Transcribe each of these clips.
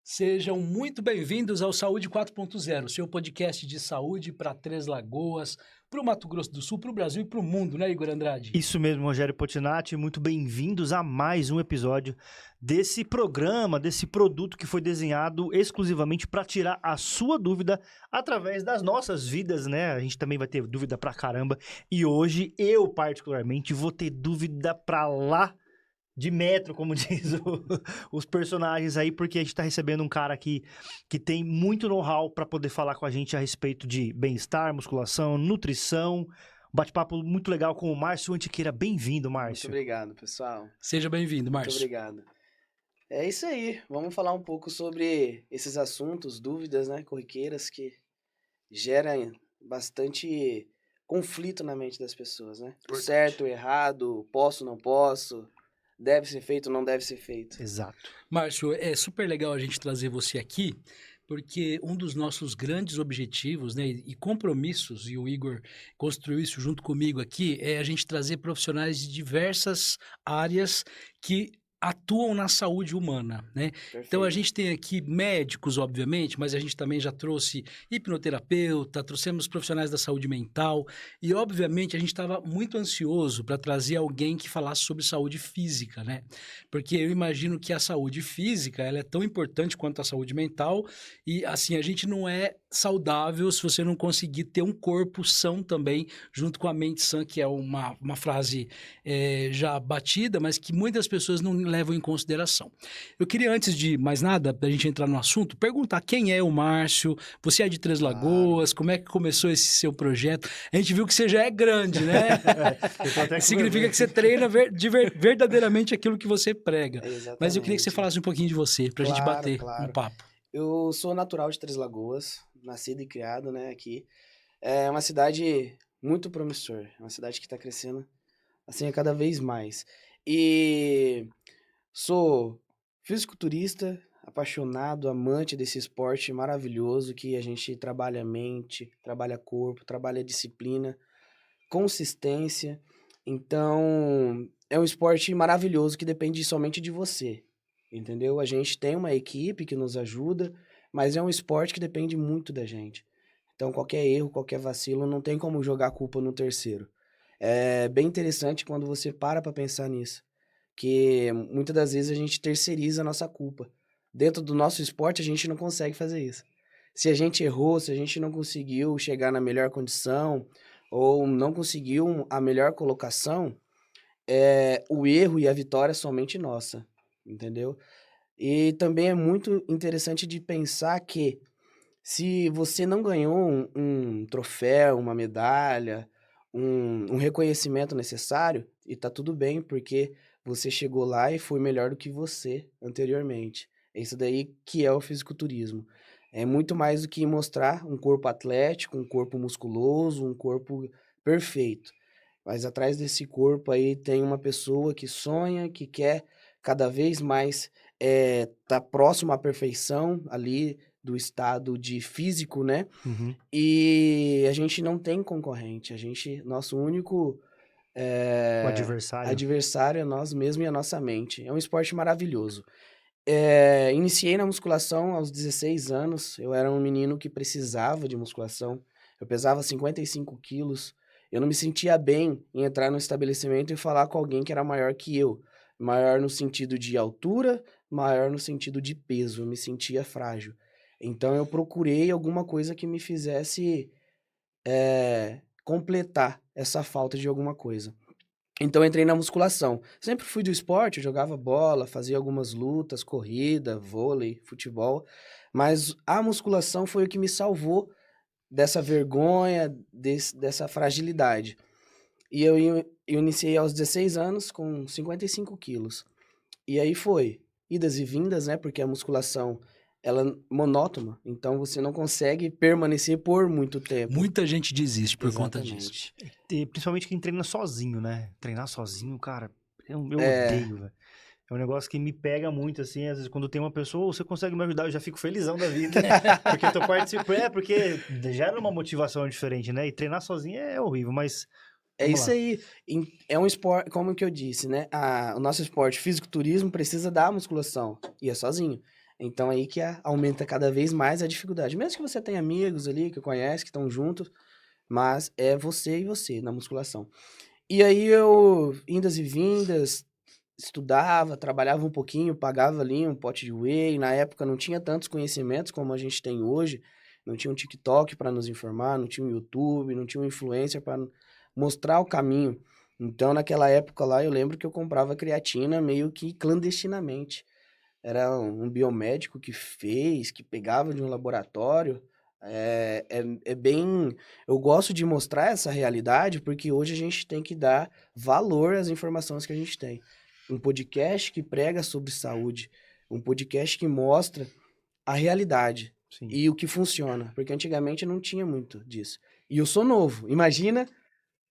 Sejam muito bem-vindos ao Saúde 4.0, seu podcast de saúde para Três Lagoas, para o Mato Grosso do Sul, para o Brasil e para o mundo, né, Igor Andrade? Isso mesmo, Rogério Potinatti, muito bem-vindos a mais um episódio desse programa, desse produto que foi desenhado exclusivamente para tirar a sua dúvida através das nossas vidas, né? A gente também vai ter dúvida pra caramba e hoje eu, particularmente, vou ter dúvida pra lá de metro, como diz os personagens aí, porque a gente tá recebendo um cara aqui que tem muito know-how para poder falar com a gente a respeito de bem-estar, musculação, nutrição. Um bate-papo muito legal com o Márcio Antiqueira. Bem-vindo, Muito Márcio. obrigado, pessoal. Seja bem-vindo, Muito Márcio. obrigado. É isso aí. Vamos falar um pouco sobre esses assuntos, dúvidas, né, corriqueiras que geram bastante conflito na mente das pessoas, né? O certo, o errado, posso, não posso, deve ser feito, não deve ser feito. Exato. Márcio, é super legal a gente trazer você aqui, porque um dos nossos grandes objetivos, né, e compromissos, e o Igor construiu isso junto comigo aqui, é a gente trazer profissionais de diversas áreas que atuam na saúde humana, né? Então a Perfeito. gente tem aqui médicos, obviamente, mas a gente também já trouxe hipnoterapeuta, trouxemos profissionais da saúde mental e, obviamente, a gente estava muito ansioso para trazer alguém que falasse sobre saúde física, né? Porque eu imagino que a saúde física, ela é tão importante quanto a saúde mental e, assim, a gente não é saudável se você não conseguir ter um corpo são também, junto com a mente sã, que é uma frase já batida, mas que muitas pessoas não levam em consideração. Eu queria, antes de mais nada, para a gente entrar no assunto, perguntar quem é o Márcio, você é de Três Lagoas, como é que começou esse seu projeto? A gente viu que você já é grande, né? Eu tô até com Significa vergonha. que você treina verdadeiramente aquilo que você prega. É exatamente. Mas eu queria que você falasse um pouquinho de você, para a gente Claro, bater um claro. papo. Eu sou natural de Três Lagoas, nascido e criado, né, aqui. É uma cidade muito promissora, é uma cidade que está crescendo, assim, cada vez mais. E sou fisiculturista, apaixonado, amante desse esporte maravilhoso que a gente trabalha a mente, trabalha corpo, trabalha disciplina, consistência. Então, é um esporte maravilhoso que depende somente de você, entendeu? A gente tem uma equipe que nos ajuda, mas é um esporte que depende muito da gente. Então, qualquer erro, qualquer vacilo, não tem como jogar a culpa no terceiro. É bem interessante quando você para pensar nisso, que muitas das vezes a gente terceiriza a nossa culpa. Dentro do nosso esporte, a gente não consegue fazer isso. Se a gente errou, se a gente não conseguiu chegar na melhor condição, ou não conseguiu a melhor colocação, o erro e a vitória é somente nossa, entendeu? E também é muito interessante de pensar que se você não ganhou um troféu, uma medalha, um reconhecimento necessário, e tá tudo bem, porque você chegou lá e foi melhor do que você anteriormente. É isso daí que é o fisiculturismo. É muito mais do que mostrar um corpo atlético, um corpo musculoso, um corpo perfeito. Mas atrás desse corpo aí tem uma pessoa que sonha, que quer cada vez mais tá próximo à perfeição ali do estado de físico, né? Uhum. E a gente não tem concorrente. Nosso único O adversário. adversário é nós mesmos e a nossa mente. É um esporte maravilhoso. Iniciei na musculação aos 16 anos. Eu era um menino que precisava de musculação. Eu pesava 55 quilos. Eu não me sentia bem em entrar no estabelecimento e falar com alguém que era maior que eu. Maior no sentido de altura, maior no sentido de peso. Eu me sentia frágil. Então eu procurei alguma coisa que me fizesse completar essa falta de alguma coisa. Então eu entrei na musculação. Sempre fui do esporte, eu jogava bola, fazia algumas lutas, corrida, vôlei, futebol, mas a musculação foi o que me salvou dessa vergonha, dessa fragilidade. E eu iniciei aos 16 anos com 55 quilos. E aí foi idas e vindas, né? Porque a musculação, ela é monótona, então você não consegue permanecer por muito tempo. Muita gente desiste por conta disso. Exatamente. E principalmente quem treina sozinho, né? Treinar sozinho, cara, eu É, odeio, velho. É um negócio que me pega muito, assim, às vezes quando tem uma pessoa, você consegue me ajudar, eu já fico felizão da vida. Porque eu tô participando, porque gera uma motivação diferente, né? E treinar sozinho é horrível, mas É vamos isso lá. aí. É um esporte, como que eu disse, né? O nosso esporte fisiculturismo precisa da musculação. E é sozinho. Então aí que aumenta cada vez mais a dificuldade. Mesmo que você tenha amigos ali que conhece, que estão juntos, mas é você e você na musculação. E aí eu, indas e vindas, estudava, trabalhava um pouquinho, pagava ali um pote de whey. Na época não tinha tantos conhecimentos como a gente tem hoje. Não tinha um TikTok para nos informar, não tinha um YouTube, não tinha um influencer para mostrar o caminho. Então, naquela época lá, eu lembro que eu comprava creatina meio que clandestinamente. Era um biomédico que fez, que pegava de um laboratório. É bem. Eu gosto de mostrar essa realidade porque hoje a gente tem que dar valor às informações que a gente tem. Um podcast que prega sobre saúde, um podcast que mostra a realidade Sim. e o que funciona, porque antigamente não tinha muito disso. E eu sou novo, imagina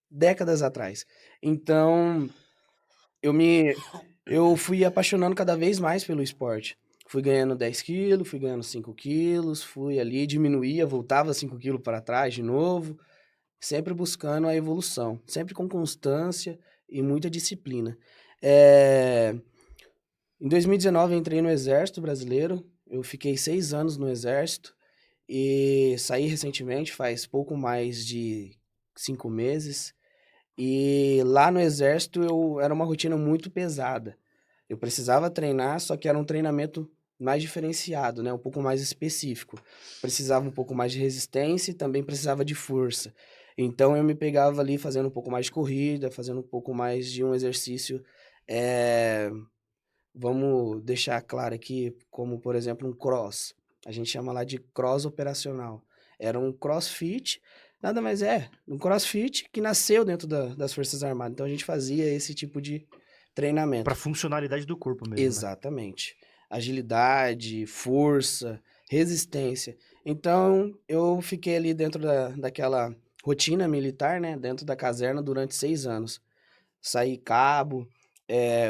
décadas atrás. Então, eu me eu fui apaixonando cada vez mais pelo esporte. Fui ganhando 10 quilos, fui ganhando 5 quilos, fui ali, diminuía, voltava 5 quilos para trás de novo, sempre buscando a evolução, sempre com constância e muita disciplina. Em 2019 eu entrei no Exército Brasileiro, eu fiquei 6 anos no Exército e saí recentemente, faz pouco mais de 5 meses. E lá no Exército era uma rotina muito pesada. Eu precisava treinar, só que era um treinamento mais diferenciado, né? Um pouco mais específico. Precisava um pouco mais de resistência e também precisava de força. Então eu me pegava ali fazendo um pouco mais de corrida, fazendo um pouco mais de um exercício. eh, Vamos deixar claro aqui, como por exemplo um cross. A gente chama lá de cross operacional. Era um crossfit, nada mais é, um crossfit que nasceu dentro das Forças Armadas. Então a gente fazia esse tipo de Pra treinamento. funcionalidade do corpo mesmo, né? Exatamente. Agilidade, força, resistência. Então, eu fiquei ali dentro daquela rotina militar, né? Dentro da caserna durante 6 anos. Saí cabo,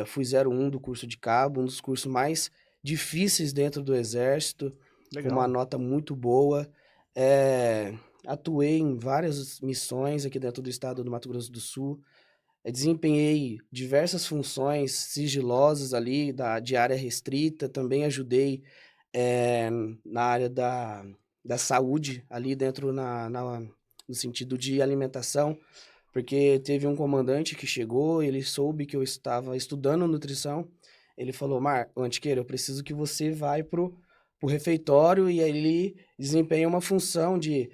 fui 01 do curso de cabo, um dos cursos mais difíceis dentro do Exército, com uma Legal. nota muito boa. Eh, Atuei em várias missões aqui dentro do estado do Mato Grosso do Sul. Desempenhei diversas funções sigilosas ali de área restrita, também ajudei eh, na área da saúde, ali dentro no sentido de alimentação, porque teve um comandante que chegou, ele soube que eu estava estudando nutrição, ele falou, Antiqueira, eu preciso que você vá pro refeitório, e aí ele desempenha uma função de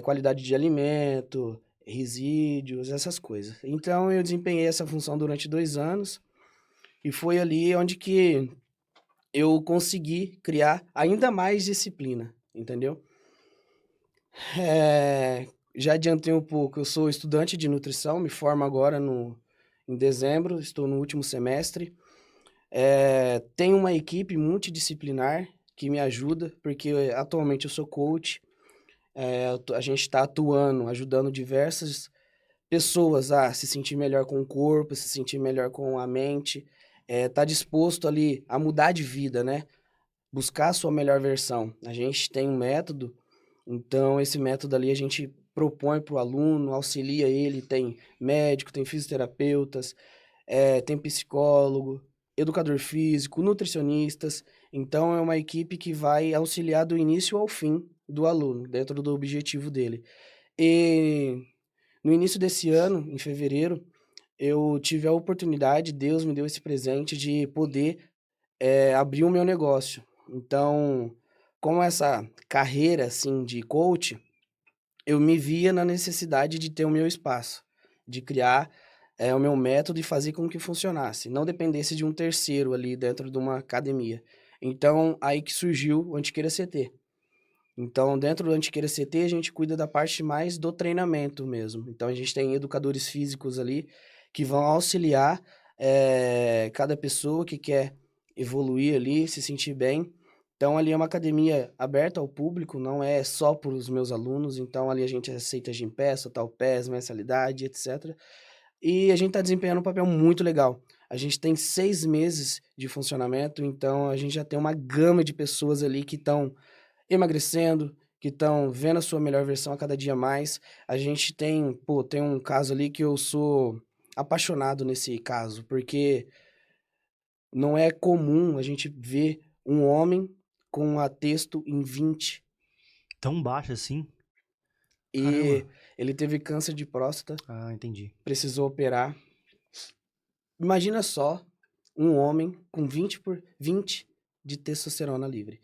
qualidade de alimento, resíduos, essas coisas. Então eu desempenhei essa função durante 2 anos e foi ali onde que eu consegui criar ainda mais disciplina, entendeu? Já adiantei um pouco, eu sou estudante de nutrição, me formo agora em dezembro, estou no último semestre. Tenho uma equipe multidisciplinar que me ajuda, porque atualmente eu sou coach. A gente está atuando, ajudando diversas pessoas a se sentir melhor com o corpo, se sentir melhor com a mente, tá disposto ali a mudar de vida, né? Buscar a sua melhor versão. A gente tem um método, então esse método ali a gente propõe para o aluno, auxilia ele, tem médico, tem fisioterapeutas, tem psicólogo, educador físico, nutricionistas. Então é uma equipe que vai auxiliar do início ao fim do aluno, dentro do objetivo dele. E no início desse ano, em fevereiro, eu tive a oportunidade, Deus me deu esse presente de poder abrir o meu negócio. Então, com essa carreira assim de coach, eu me via na necessidade de ter o meu espaço, de criar o meu método e fazer com que funcionasse, não dependesse de um terceiro ali dentro de uma academia. Então, aí que surgiu o Antiqueira CT. Então, dentro do Antiqueira CT, a gente cuida da parte mais do treinamento mesmo. Então, a gente tem educadores físicos ali que vão auxiliar cada pessoa que quer evoluir ali, se sentir bem. Então, ali é uma academia aberta ao público, não é só para os meus alunos. Então, ali a gente aceita Gympass, Totalpass, mensalidade, etc. E a gente está desempenhando um papel muito legal. A gente tem 6 meses de funcionamento, então a gente já tem uma gama de pessoas ali que estão emagrecendo, que estão vendo a sua melhor versão a cada dia mais. A gente tem um caso ali que eu sou apaixonado nesse caso, porque não é comum a gente ver um homem com a texto em 20. Tão baixo assim? E Caramba. ele teve câncer de próstata, Ah, entendi. precisou operar. Imagina só um homem com 20 de testosterona livre.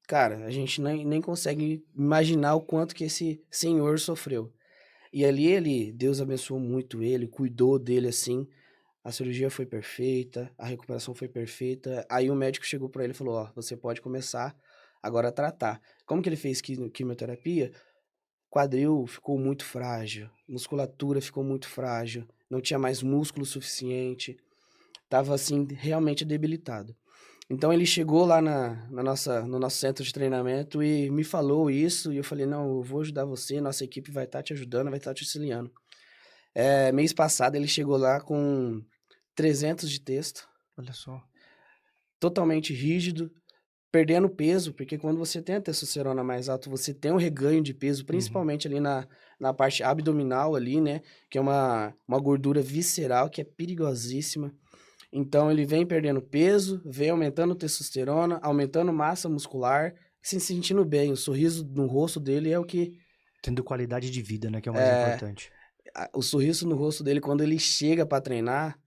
Cara, a gente nem consegue imaginar o quanto que esse senhor sofreu. E ali Deus abençoou muito ele, cuidou dele assim. A cirurgia foi perfeita, a recuperação foi perfeita. Aí o médico chegou pra ele e falou: ó, você pode começar agora a tratar. Como que ele fez quimioterapia? Quadril ficou muito frágil, musculatura ficou muito frágil, não tinha mais músculo suficiente, tava assim realmente debilitado. Então ele chegou lá no nosso centro de treinamento e me falou isso, e eu falei, não, eu vou ajudar você, nossa equipe vai estar te ajudando, vai estar te auxiliando. Mês passado ele chegou lá com 300 de texto, Olha só. totalmente rígido, perdendo peso, porque quando você tem a testosterona mais alta, você tem um reganho de peso, principalmente ali na parte abdominal ali, né? Que é uma gordura visceral que é perigosíssima. Então ele vem perdendo peso, vem aumentando testosterona, aumentando massa muscular, se sentindo bem. O sorriso no rosto dele é o que... Tendo qualidade de vida, né? Que é o mais importante. O sorriso no rosto dele, quando ele chega pra treinar,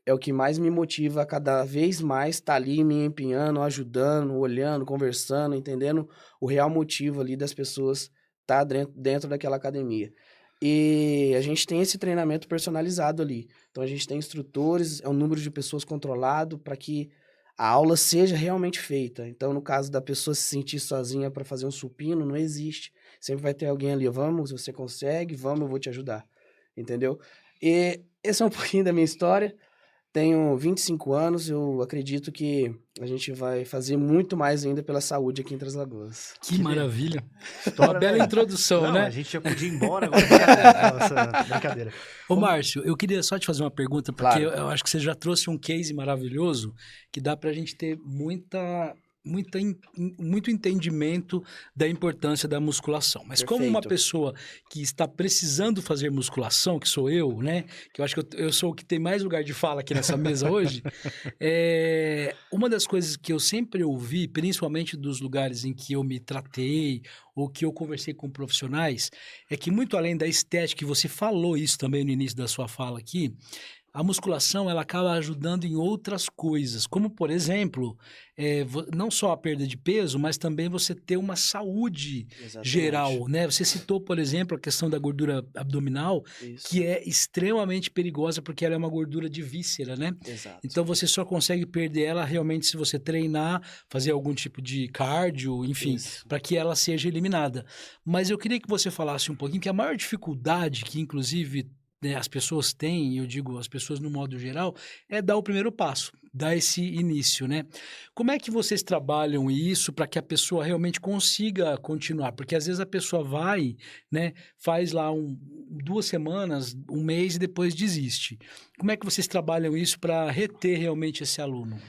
é o que mais me motiva a cada vez mais estar ali me empenhando, ajudando, olhando, conversando, entendendo o real motivo ali das pessoas estar dentro daquela academia. E a gente tem esse treinamento personalizado ali. Então a gente tem instrutores, é um número de pessoas controlado para que a aula seja realmente feita. Então, no caso da pessoa se sentir sozinha para fazer um supino, não existe. Sempre vai ter alguém ali, vamos, você consegue, vamos, eu vou te ajudar. Entendeu? E esse é um pouquinho da minha história. Tenho 25 anos, eu acredito que a gente vai fazer muito mais ainda pela saúde aqui em Três Lagoas. Que maravilha. Uma História, bela né? introdução, Não, né? a gente já podia ir embora agora. Brincadeira. Nossa, brincadeira. Ô, Márcio, eu queria só te fazer uma pergunta, porque Claro. eu acho que você já trouxe um case maravilhoso que dá pra gente ter muito entendimento da importância da musculação. Mas como uma Perfeito. pessoa que está precisando fazer musculação, que sou eu, né? Que eu acho que eu sou o que tem mais lugar de fala aqui nessa mesa hoje. Uma das coisas que eu sempre ouvi, principalmente dos lugares em que eu me tratei ou que eu conversei com profissionais, é que muito além da estética, e você falou isso também no início da sua fala aqui, a musculação ela acaba ajudando em outras coisas, como por exemplo, não só a perda de peso, mas também você ter uma saúde Exatamente. geral, né? Você citou, por exemplo, a questão da gordura abdominal, Isso. que é extremamente perigosa porque ela é uma gordura de víscera, né? Exato. Então você só consegue perder ela realmente se você treinar, fazer algum tipo de cardio, enfim, Isso. para que ela seja eliminada. Mas eu queria que você falasse um pouquinho que a maior dificuldade que inclusive as pessoas têm, e eu digo as pessoas no modo geral, é dar o primeiro passo, dar esse início, né? Como é que vocês trabalham isso para que a pessoa realmente consiga continuar? Porque às vezes a pessoa vai, né, faz lá 2 semanas, um mês e depois desiste. Como é que vocês trabalham isso para reter realmente esse aluno?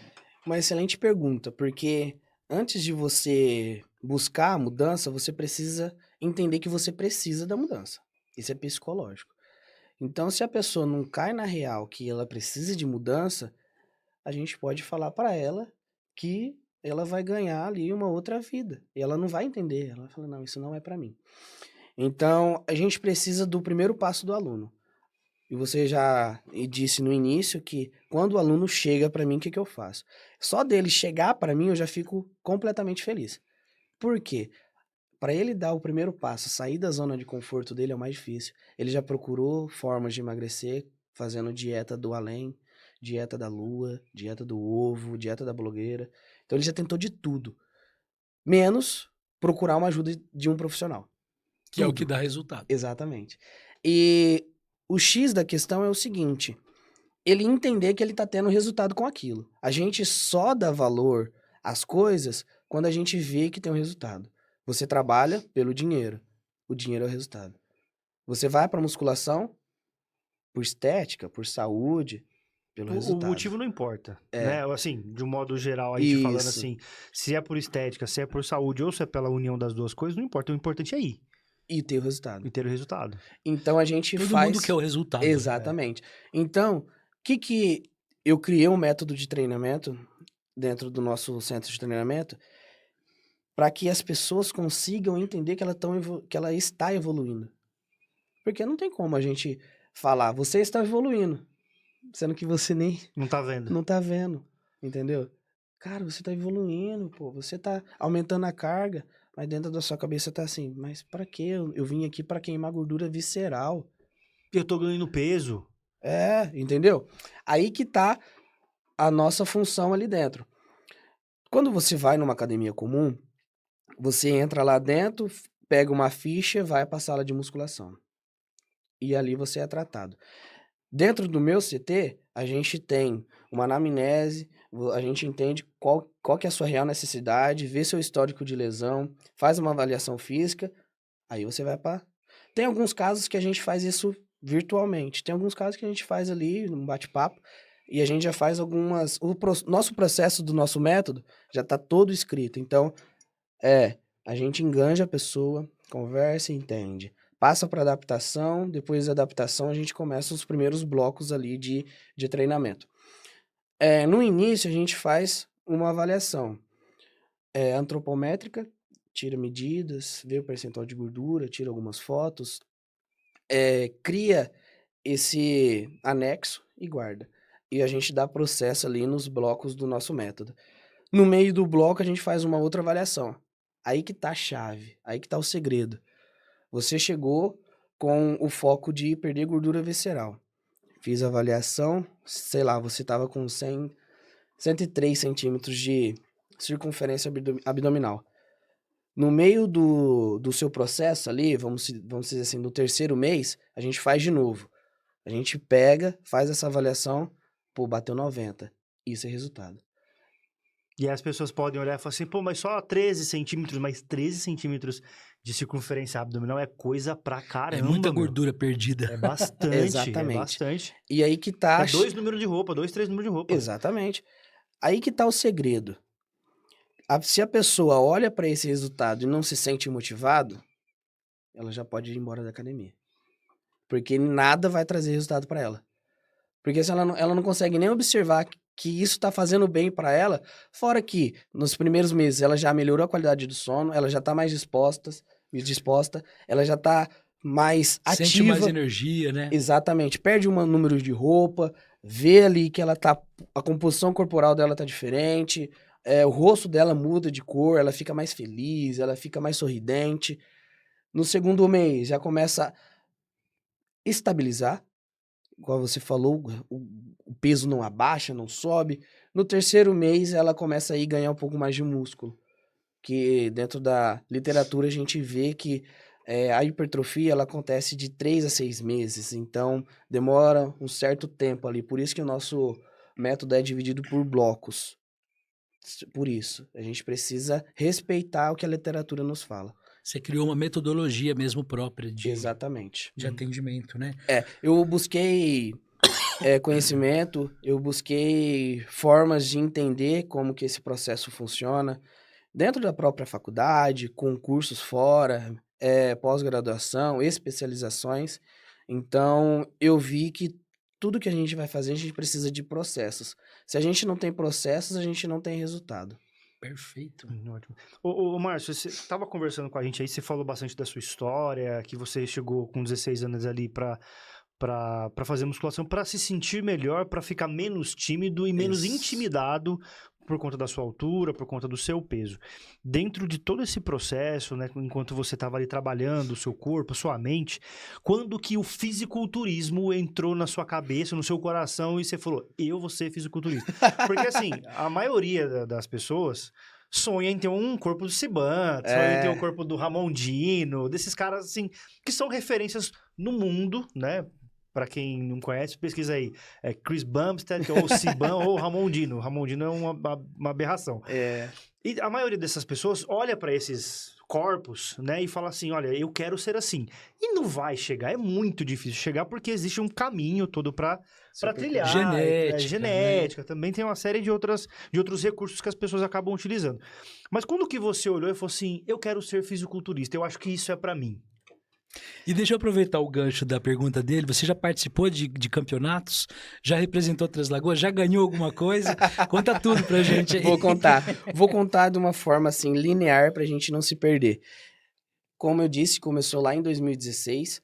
Uma excelente pergunta, porque antes de você buscar a mudança, você precisa entender que você precisa da mudança. Isso é psicológico. Então, se a pessoa não cai na real que ela precisa de mudança, a gente pode falar para ela que ela vai ganhar ali uma outra vida. E ela não vai entender. Ela vai falar, não, isso não é para mim. Então, a gente precisa do primeiro passo do aluno. E você já disse no início que quando o aluno chega para mim, o que que eu faço? Só dele chegar para mim, eu já fico completamente feliz. Por quê? Para ele dar o primeiro passo, sair da zona de conforto dele é o mais difícil. Ele já procurou formas de emagrecer, fazendo dieta do além, dieta da lua, dieta do ovo, dieta da blogueira. Então ele já tentou de tudo, menos procurar uma ajuda de um profissional. Que é o Tudo. que dá resultado. Exatamente. E o X da questão é o seguinte: ele entender que ele tá tendo resultado com aquilo. A gente só dá valor às coisas quando a gente vê que tem um resultado. Você trabalha pelo dinheiro. O dinheiro é o resultado. Você vai pra musculação por estética, por saúde, pelo O resultado. motivo não importa, É. né? Assim, de um modo geral, a gente falando Isso. assim, se é por estética, se é por saúde ou se é pela união das duas coisas, não importa. O importante é ir E ter o resultado. e ter o resultado. Então a gente Todo faz... mundo quer o resultado. Exatamente. Então, que eu criei um método de treinamento dentro do nosso centro de treinamento para que as pessoas consigam entender que que ela está evoluindo. Porque não tem como a gente falar, você está evoluindo, sendo que você nem Não tá vendo? não tá vendo, entendeu? Cara, você tá evoluindo, pô, você tá aumentando a carga, mas dentro da sua cabeça tá assim, mas pra quê? Eu vim aqui pra queimar gordura visceral. Eu tô ganhando peso. É, entendeu? Aí que tá a nossa função ali dentro. Quando você vai numa academia comum, você entra lá dentro, pega uma ficha, vai pra sala de musculação. E ali você é tratado. Dentro do meu CT, a gente tem uma anamnese, a gente entende qual que é a sua real necessidade, vê seu histórico de lesão, faz uma avaliação física, aí você vai para... Tem alguns casos que a gente faz isso virtualmente, tem alguns casos que a gente faz ali, num bate-papo, e a gente já faz algumas... Nosso processo do nosso método já está todo escrito, então, a gente enganja a pessoa, conversa e entende. Passa para adaptação, depois da adaptação a gente começa os primeiros blocos ali de treinamento. No início a gente faz uma avaliação antropométrica, tira medidas, vê o percentual de gordura, tira algumas fotos, cria esse anexo e guarda. E a gente dá processo ali nos blocos do nosso método. No meio do bloco a gente faz uma outra avaliação. Aí que tá a chave, aí que tá o segredo. Você chegou com o foco de perder gordura visceral. Fiz a avaliação, sei lá, você estava com 103 centímetros de circunferência abdominal. No meio do seu processo ali, vamos dizer assim, no terceiro mês, a gente faz de novo. A gente pega, faz essa avaliação, pô, bateu 90. Isso é resultado. E aí as pessoas podem olhar e falar assim, pô, mas só 13 centímetros, mas 13 centímetros de circunferência abdominal é coisa pra caramba, É muita meu. gordura perdida. É bastante, Exatamente. é bastante. E aí que tá... É 2 números de roupa, 2, 3 números de roupa. Exatamente. Aí que tá o segredo. Se a pessoa olha para esse resultado e não se sente motivado, ela já pode ir embora da academia. Porque nada vai trazer resultado para ela. Porque se ela não consegue nem observar que isso está fazendo bem para ela, fora que nos primeiros meses ela já melhorou a qualidade do sono, ela já tá mais disposta, ela já tá mais ativa. Sente mais energia, né? Exatamente. Perde um número de roupa, vê ali que ela tá... A composição corporal dela tá diferente, o rosto dela muda de cor, ela fica mais feliz, ela fica mais sorridente. No segundo mês já começa a estabilizar, igual você falou, o peso não abaixa, não sobe. No terceiro mês ela começa a ir ganhar um pouco mais de músculo, que dentro da literatura a gente vê que a hipertrofia ela acontece de 3 a 6 meses, então demora um certo tempo ali, por isso que o nosso método é dividido por blocos. Por isso, a gente precisa respeitar o que a literatura nos fala. Você criou uma metodologia mesmo própria Exatamente. de atendimento, né? Eu busquei conhecimento, eu busquei formas de entender como que esse processo funciona dentro da própria faculdade, com cursos fora, pós-graduação, especializações. Então, eu vi que tudo que a gente vai fazer, a gente precisa de processos. Se a gente não tem processos, a gente não tem resultado. Perfeito. Ótimo. Ô, Márcio, você estava conversando com a gente aí, você falou bastante da sua história, que você chegou com 16 anos ali para fazer musculação, para se sentir melhor, para ficar menos tímido e menos Isso. intimidado por conta da sua altura, por conta do seu peso. Dentro de todo esse processo, né, enquanto você estava ali trabalhando o seu corpo, sua mente, quando que o fisiculturismo entrou na sua cabeça, no seu coração e você falou, eu vou ser fisiculturista? Porque assim, a maioria das pessoas sonha em ter um corpo do Siban, sonha em ter o corpo do Ramondino, desses caras assim, que são referências no mundo, né? Pra quem não conhece, pesquisa aí. Chris Bumstead, ou Siban, ou Ramondino. O Ramondino é uma aberração. E a maioria dessas pessoas olha pra esses corpos, né, e fala assim, olha, eu quero ser assim. E não vai chegar, é muito difícil chegar, porque existe um caminho todo pra trilhar. Genética, também tem uma série de outros recursos que as pessoas acabam utilizando. Mas quando que você olhou e falou assim, eu quero ser fisiculturista, eu acho que isso é pra mim? E deixa eu aproveitar o gancho da pergunta dele. Você já participou de campeonatos? Já representou Três Lagoas? Já ganhou alguma coisa? Conta tudo pra gente aí. Vou contar. Vou contar de uma forma assim linear pra gente não se perder. Como eu disse, começou lá em 2016,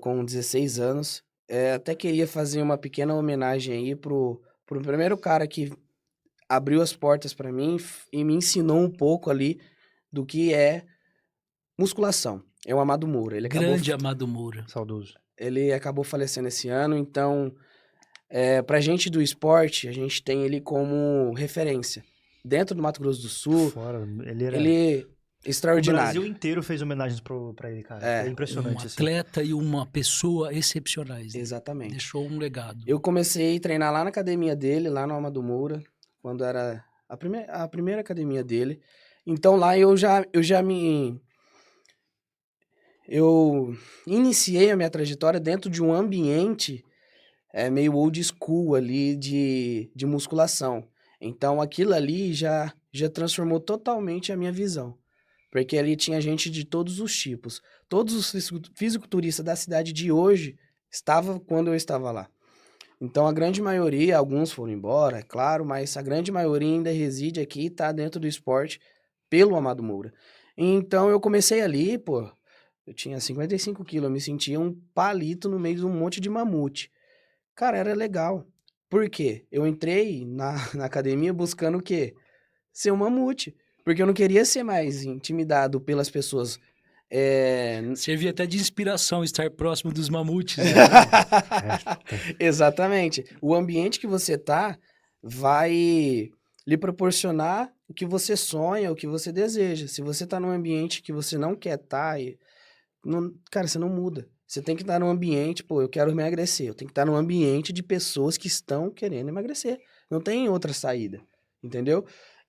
com 16 anos. Até queria fazer uma pequena homenagem aí pro primeiro cara que abriu as portas pra mim e me ensinou um pouco ali do que é musculação. É o Amado Moura. Grande Amado Moura. Saudoso. Ele acabou falecendo esse ano, então, pra gente do esporte, a gente tem ele como referência. Dentro do Mato Grosso do Sul, Fora, ele era... ele O extraordinário. Brasil inteiro fez homenagens pra ele, cara. É É, impressionante, Um assim. atleta e uma pessoa excepcionais. Né? Exatamente. Deixou um legado. Eu comecei a treinar lá na academia dele, lá no Amado Moura, quando era a primeira academia dele. Então lá eu iniciei a minha trajetória dentro de um ambiente meio old school ali de musculação. Então aquilo ali já transformou totalmente a minha visão. Porque ali tinha gente de todos os tipos. Todos os fisiculturistas da cidade de hoje estavam quando eu estava lá. Então a grande maioria, alguns foram embora, é claro, mas a grande maioria ainda reside aqui e está dentro do esporte pelo Amado Moura. Então eu comecei ali, pô, eu tinha 55 quilos, eu me sentia um palito no meio de um monte de mamute. Cara, era legal. Por quê? Eu entrei na academia buscando o quê? Ser um mamute. Porque eu não queria ser mais intimidado pelas pessoas. Servia até de inspiração estar próximo dos mamutes. Né? Exatamente. O ambiente que você tá vai lhe proporcionar o que você sonha, o que você deseja. Se você tá num ambiente que você não quer estar, cara, você não muda. Você tem que estar num ambiente, pô, eu quero emagrecer. Eu tenho que estar num ambiente de pessoas que estão querendo emagrecer. Não tem outra saída, entendeu?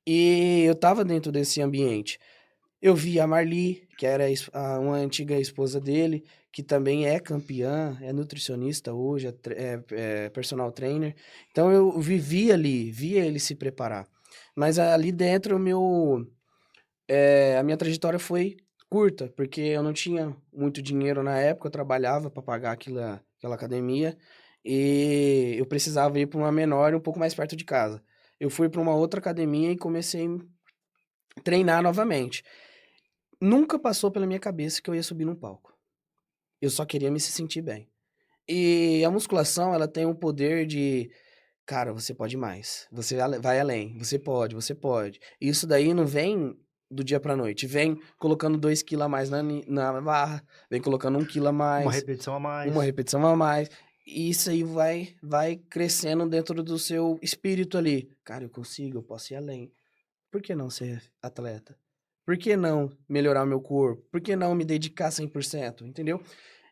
E eu tava dentro desse ambiente. Eu vi a Marli, que era uma antiga esposa dele, que também é campeã, é nutricionista hoje, é personal trainer. Então eu vivi ali, via ele se preparar. Mas ali dentro a minha trajetória foi curta, porque eu não tinha muito dinheiro na época, eu trabalhava para pagar aquela academia e eu precisava ir para uma menor um pouco mais perto de casa. Eu fui para uma outra academia e comecei a treinar novamente. Nunca passou pela minha cabeça que eu ia subir num palco. Eu só queria me se sentir bem. E a musculação, ela tem um poder de, cara, você pode mais. Você vai além. Você pode, você pode. E isso daí não vem do dia pra noite. Vem colocando 2 quilos a mais na barra. Vem colocando 1 quilo a mais. Uma repetição a mais. Uma repetição a mais. E isso aí vai crescendo dentro do seu espírito ali. Cara, eu consigo, eu posso ir além. Por que não ser atleta? Por que não melhorar o meu corpo? Por que não me dedicar 100%? Entendeu?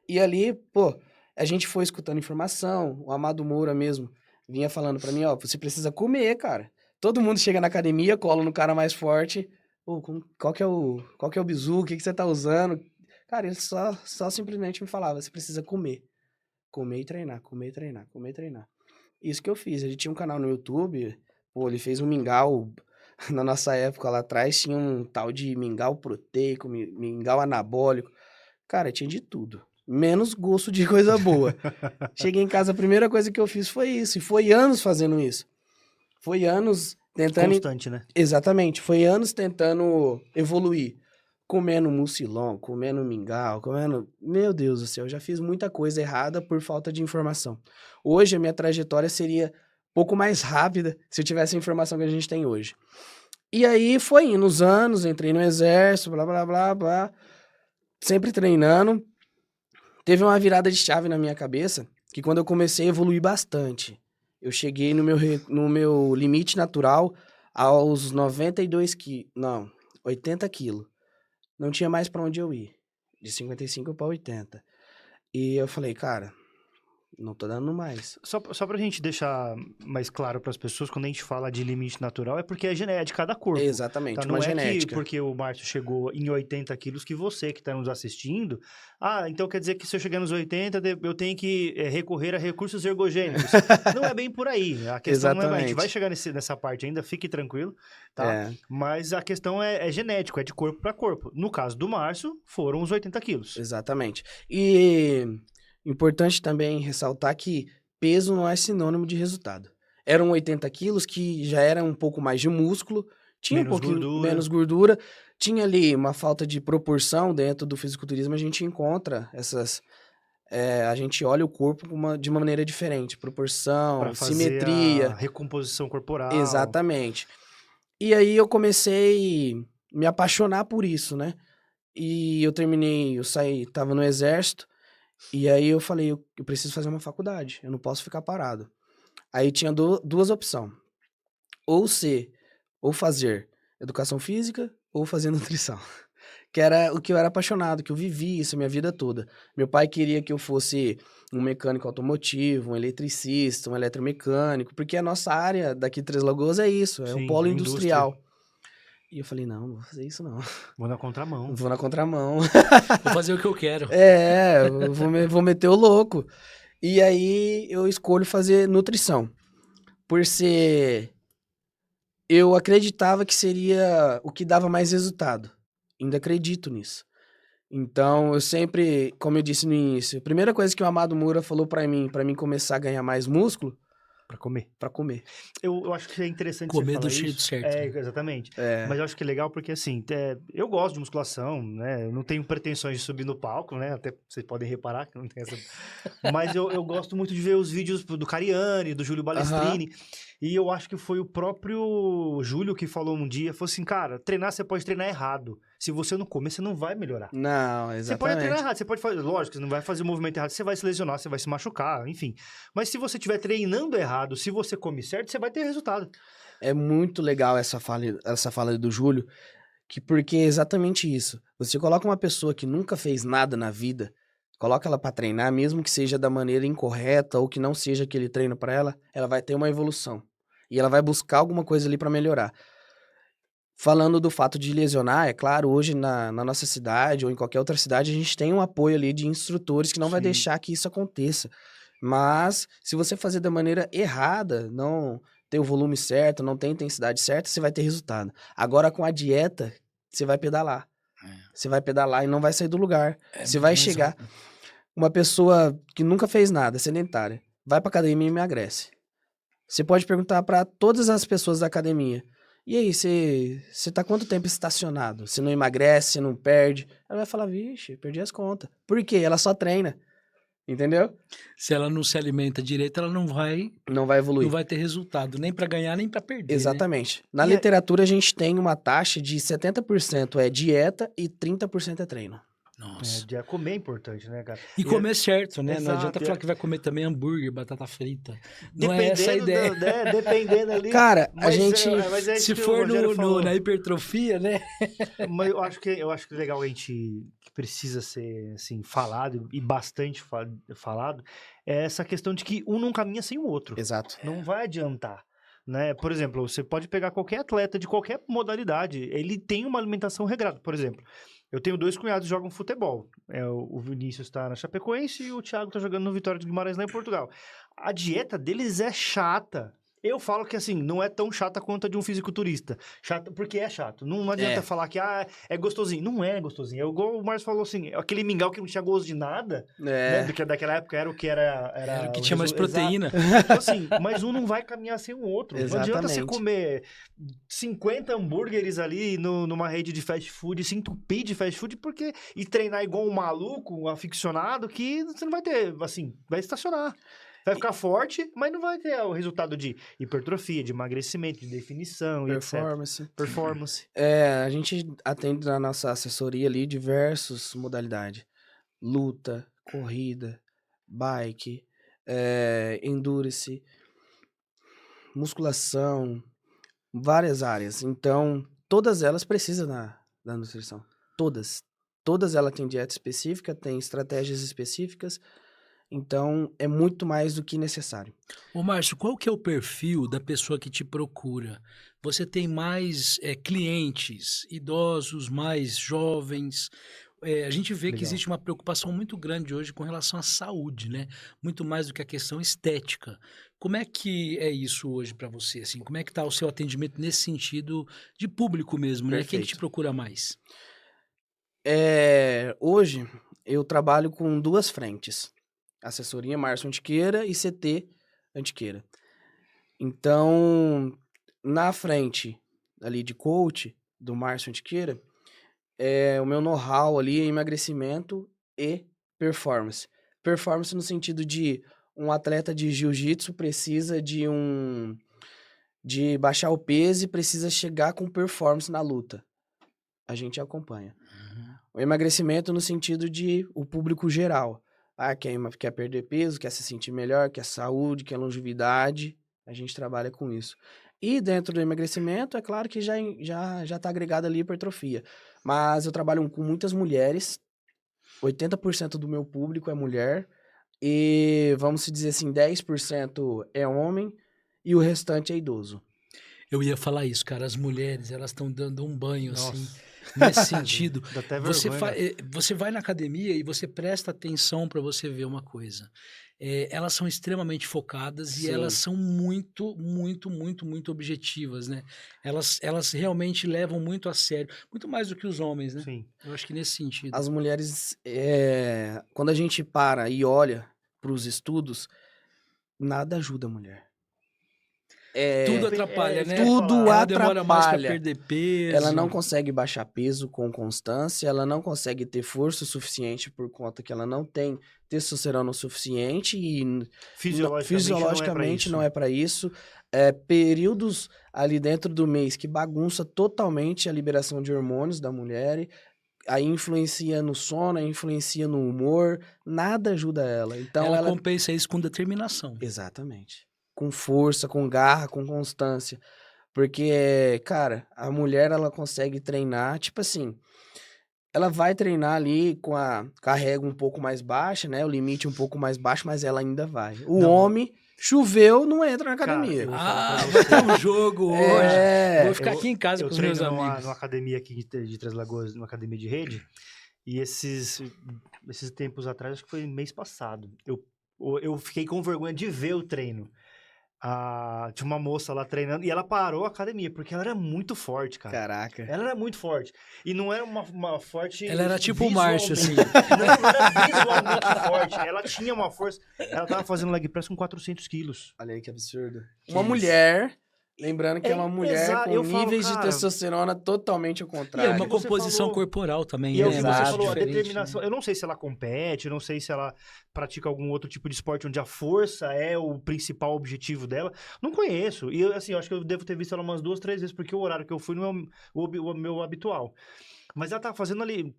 E ali, pô, a gente foi escutando informação. O Amado Moura mesmo vinha falando pra mim, ó, você precisa comer, cara. Todo mundo chega na academia, cola no cara mais forte. Pô, qual que é o bizu? O que você tá usando? Cara, ele só simplesmente me falava, você precisa comer. Comer e treinar, comer e treinar, comer e treinar. Isso que eu fiz. Ele tinha um canal no YouTube, pô, ele fez um mingau. Na nossa época lá atrás tinha um tal de mingau proteico, mingau anabólico. Cara, tinha de tudo. Menos gosto de coisa boa. Cheguei em casa, a primeira coisa que eu fiz foi isso. E foi anos fazendo isso. Foi anos tentando... Constante, né? Exatamente. Foi anos tentando evoluir. Comendo mucilon, comendo mingau, comendo... Meu Deus do céu, eu já fiz muita coisa errada por falta de informação. Hoje a minha trajetória seria pouco mais rápida se eu tivesse a informação que a gente tem hoje. E aí foi indo os anos, entrei no exército, blá, blá, blá, blá. Sempre treinando. Teve uma virada de chave na minha cabeça, que quando eu comecei a evoluir bastante, eu cheguei no meu limite natural aos 92 quilos, não, 80 quilos. Não tinha mais pra onde eu ir, de 55 para 80. E eu falei, cara, Não tô dando mais. Só pra gente deixar mais claro para as pessoas, quando a gente fala de limite natural, é porque é genética de cada corpo. Exatamente, Tá? uma Não é que genética. porque o Márcio chegou em 80 quilos que você que está nos assistindo, então quer dizer que se eu chegar nos 80, eu tenho que recorrer a recursos ergogênicos. Não é bem por aí. A questão não é... A gente vai Exatamente. chegar nessa parte ainda, fique tranquilo, tá? É, Mas a questão é genético, é de corpo para corpo. No caso do Márcio, foram os 80 quilos. exatamente. E importante também ressaltar que peso não é sinônimo de resultado. Eram 80 quilos, que já era um pouco mais de músculo, tinha um Menos pouquinho gordura. menos gordura, tinha ali uma falta de proporção dentro do fisiculturismo, a gente encontra essas... a gente olha o corpo de uma maneira diferente, proporção, Para fazer simetria, a recomposição corporal. exatamente. E aí eu comecei a me apaixonar por isso, né? E eu saí, tava no exército, e aí eu falei, eu preciso fazer uma faculdade, eu não posso ficar parado. Aí tinha duas opções, ou fazer educação física, ou fazer nutrição. Que era o que eu era apaixonado, que eu vivi isso a minha vida toda. Meu pai queria que eu fosse um mecânico automotivo, um eletricista, um eletromecânico, porque a nossa área daqui de Três Lagoas é isso, é um Sim, polo a indústria. industrial. E eu falei, não vou fazer isso não. Vou na contramão. Vou na contramão. Vou fazer o que eu quero. Eu vou meter o louco. E aí eu escolho fazer nutrição. Por ser... Eu acreditava que seria o que dava mais resultado. Ainda acredito nisso. Então, eu sempre, como eu disse no início, a primeira coisa que o Amado Moura falou pra mim começar a ganhar mais músculo, Pra comer. pra comer. Eu acho que é interessante Comer você falar do jeito isso. certo, né? Exatamente. É, Mas eu acho que é legal porque, assim, eu gosto de musculação, né? Eu não tenho pretensões de subir no palco, né? Até vocês podem reparar que não tem essa... Mas eu gosto muito de ver os vídeos do Cariani, do Júlio Balestrini. E eu acho que foi o próprio Júlio que falou um dia, falou assim, cara, treinar você pode treinar errado. Se você não comer, você não vai melhorar. não, Você pode treinar exatamente. errado, você pode fazer, lógico, você não vai fazer o movimento errado, você vai se lesionar, você vai se machucar, enfim. Mas se você estiver treinando errado, se você come certo, você vai ter resultado. É muito legal essa fala do Júlio, porque é exatamente isso. Você coloca uma pessoa que nunca fez nada na vida, coloca ela pra treinar, mesmo que seja da maneira incorreta ou que não seja aquele treino pra ela, ela vai ter uma evolução. E ela vai buscar alguma coisa ali pra melhorar. Falando do fato de lesionar, é claro, hoje na nossa cidade ou em qualquer outra cidade, a gente tem um apoio ali de instrutores que não vai Sim. deixar que isso aconteça. Mas, se você fazer da maneira errada, não ter o volume certo, não ter a intensidade certa, você vai ter resultado. Agora, com a dieta, você vai pedalar. Você vai pedalar e não vai sair do lugar. Você muito vai mais chegar... rápido. Uma pessoa que nunca fez nada, sedentária, vai pra academia e emagrece. Você pode perguntar pra todas as pessoas da academia: e aí, você tá quanto tempo estacionado? Você não emagrece, você não perde? Ela vai falar: vixe, perdi as contas. Por quê? Ela só treina. Entendeu? Se ela não se alimenta direito, ela não vai Não vai evoluir. ter resultado, nem pra ganhar, nem pra perder, né? Exatamente. Na E literatura, a gente tem uma taxa de 70% é dieta e 30% é treino. Nossa. Comer é importante, né, cara? E comer certo, né? Não Exato, adianta é. falar que vai comer também hambúrguer, batata frita. Não é essa a ideia. Dependendo ali. Cara, a mas gente... mas é isso Se que o for Rogério falou. na hipertrofia, né? Mas eu acho que legal a gente que precisa ser assim falado e bastante falado é essa questão de que um não caminha sem o outro. Exato. Não vai adiantar, né? Por exemplo, você pode pegar qualquer atleta de qualquer modalidade, ele tem uma alimentação regrada. Por exemplo, eu tenho 2 cunhados que jogam futebol. O Vinícius está na Chapecoense e o Thiago está jogando no Vitória de Guimarães lá em Portugal. A dieta deles é chata. Eu falo que, assim, não é tão chata quanto a de um fisiculturista. Chato porque é chato. Não adianta falar que, é gostosinho. Não é gostosinho. É igual o Márcio falou, assim, aquele mingau que não tinha gosto de nada, né? Porque daquela época era o que era... Era o que tinha mais proteína. Então, assim, mas um não vai caminhar sem o outro. Não adianta você Exatamente. comer 50 hambúrgueres ali numa rede de fast food, se entupir de fast food, e treinar igual um maluco, um aficionado, que você não vai ter, assim, vai estacionar. Vai ficar forte, mas não vai ter o resultado de hipertrofia, de emagrecimento, de definição, Performance. etc. Performance. A gente atende na nossa assessoria ali diversas modalidades. Luta, corrida, bike, endurance, musculação, várias áreas. Então, todas elas precisam da nutrição. Todas. Todas elas têm dieta específica, têm estratégias específicas. Então, é muito mais do que necessário. Ô, Márcio, qual que é o perfil da pessoa que te procura? Você tem mais clientes idosos, mais jovens? A gente vê que Legal. existe uma preocupação muito grande hoje com relação à saúde, né? Muito mais do que a questão estética. Como é que é isso hoje para você? Assim, como é que está o seu atendimento nesse sentido de público mesmo, né? Quem que te Perfeito. procura mais? Hoje, eu trabalho com 2 frentes. Assessoria Márcio Antiqueira e CT Antiqueira. Então, na frente ali de coach do Márcio Antiqueira, o meu know-how ali é emagrecimento e performance. Performance no sentido de um atleta de jiu-jitsu precisa de baixar o peso e precisa chegar com performance na luta. A gente acompanha. O emagrecimento no sentido de o público geral. Quer perder peso, quer se sentir melhor, quer saúde, quer longevidade. A gente trabalha com isso. E dentro do emagrecimento, é claro que já está agregado ali hipertrofia. Mas eu trabalho com muitas mulheres. 80% do meu público é mulher. E vamos se dizer assim, 10% é homem e o restante é idoso. Eu ia falar isso, cara. As mulheres, elas estão dando um banho, assim, Nossa. nesse sentido. Dá até Você, vergonha, né? você vai na academia e você presta atenção para você ver uma coisa. Elas são extremamente focadas e elas Sim. são muito, muito, muito, muito objetivas, né? Elas realmente levam muito a sério, muito mais do que os homens, né? Sim. Eu acho que nesse sentido. As mulheres, quando a gente para e olha para os estudos, nada ajuda a mulher. Tudo É atrapalha, isso que né? eu ia Tudo falar. Ela demora mais para atrapalha. perder peso. Ela não consegue baixar peso com constância, ela não consegue ter força o suficiente por conta que ela não tem testosterona o suficiente e fisiologicamente não é para isso. Períodos ali dentro do mês que bagunça totalmente a liberação de hormônios da mulher, aí influencia no sono, aí influencia no humor, nada ajuda ela. Então Ela compensa isso com determinação. Exatamente. Com força, com garra, com constância. Porque, cara, a mulher, ela consegue treinar, tipo assim, ela vai treinar ali com a régua um pouco mais baixa, né? O limite um pouco mais baixo, mas ela ainda vai. O Não. homem, choveu, não entra na Cara, academia. eu vou falar pra Vai você. ter um jogo hoje. Vou ficar Eu- aqui em casa eu com os meus treino amigos. numa academia aqui de Três Lagoas, numa academia de rede, e esses tempos atrás, acho que foi mês passado, eu fiquei com vergonha de ver o treino. Tinha uma moça lá treinando e ela parou a academia, porque ela era muito forte, cara. Caraca. Ela era muito forte. E não era uma forte. Ela era tipo o Márcio, assim. Não era visualmente forte. Ela tinha uma força. Ela tava fazendo leg press com 400 quilos. Olha aí que absurdo. Que Uma isso? mulher, lembrando que é uma mulher exato, com eu falo, níveis de cara, testosterona totalmente ao E é contrário. uma que você composição falou. corporal também, E é o né? que você Exato. falou, a Diferente, determinação. né? Eu não sei se ela compete, eu não sei se ela pratica algum outro tipo de esporte onde a força é o principal objetivo dela. Não conheço. E assim, eu acho que eu devo ter visto ela umas 2, 3 vezes, porque o horário que eu fui não é o meu habitual. Mas ela tava fazendo ali.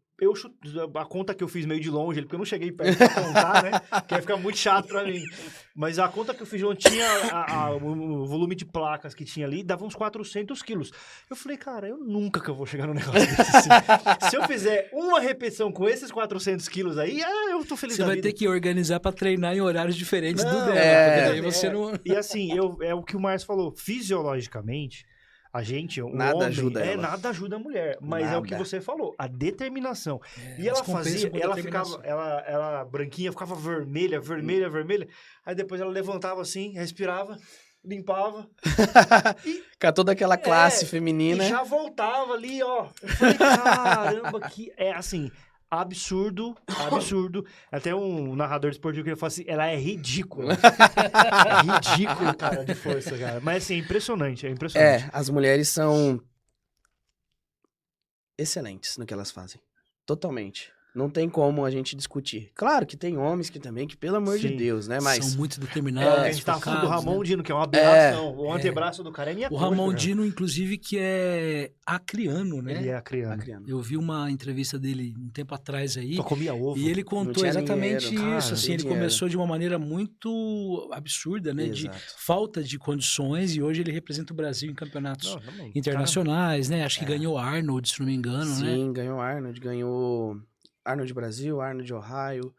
A conta que eu fiz meio de longe, porque eu não cheguei perto pra contar, né? Que ia ficar muito chato pra mim. Mas a conta que eu fiz de longe tinha o volume de placas que tinha ali, dava uns 400 quilos. Eu falei, cara, eu nunca que eu vou chegar no negócio desse. Assim. Se eu fizer uma repetição com esses 400 quilos aí, eu tô feliz Você da vai vida. ter que organizar para treinar em horários diferentes do Não, dela. é, Porque daí você não. E assim, é o que o Márcio falou, fisiologicamente, a gente, um Nada homem, ajuda ela. nada ajuda a mulher, mas é o que Nada. você falou, a determinação. E elas ela fazia, compensam com ela determinação. ficava, ela branquinha, ficava vermelha, aí depois ela levantava assim, respirava, limpava, Com toda aquela classe feminina. e já voltava ali, ó. Eu falei, caramba, que é assim, absurdo. Até um narrador esportivo que ele fala assim, ela é ridícula. É ridícula, cara, de força, cara. Mas assim, é impressionante. As mulheres são excelentes no que elas fazem. Totalmente. Não tem como a gente discutir. Claro que tem homens que também, que pelo amor de Sim. Deus, né? Mas São muito A determinados. gente tava falando do focados, Ramon né? Dino, que é uma aberração. O antebraço do cara é minha O coxa, Ramon cara. Dino, inclusive, que é acriano, né? Ele é acriano. Acriano. Eu vi uma entrevista dele um tempo atrás aí. Só comia ovo. E ele Não contou tinha exatamente dinheiro, cara, isso, não assim, tinha ele dinheiro. começou de uma maneira muito absurda, né, de Exato. falta de condições, e hoje ele representa o Brasil em campeonatos Não, também. internacionais, né, acho que ganhou Arnold, se não me engano, né. Sim, ganhou Arnold, ganhou Arnold Brasil, Arnold Ohio.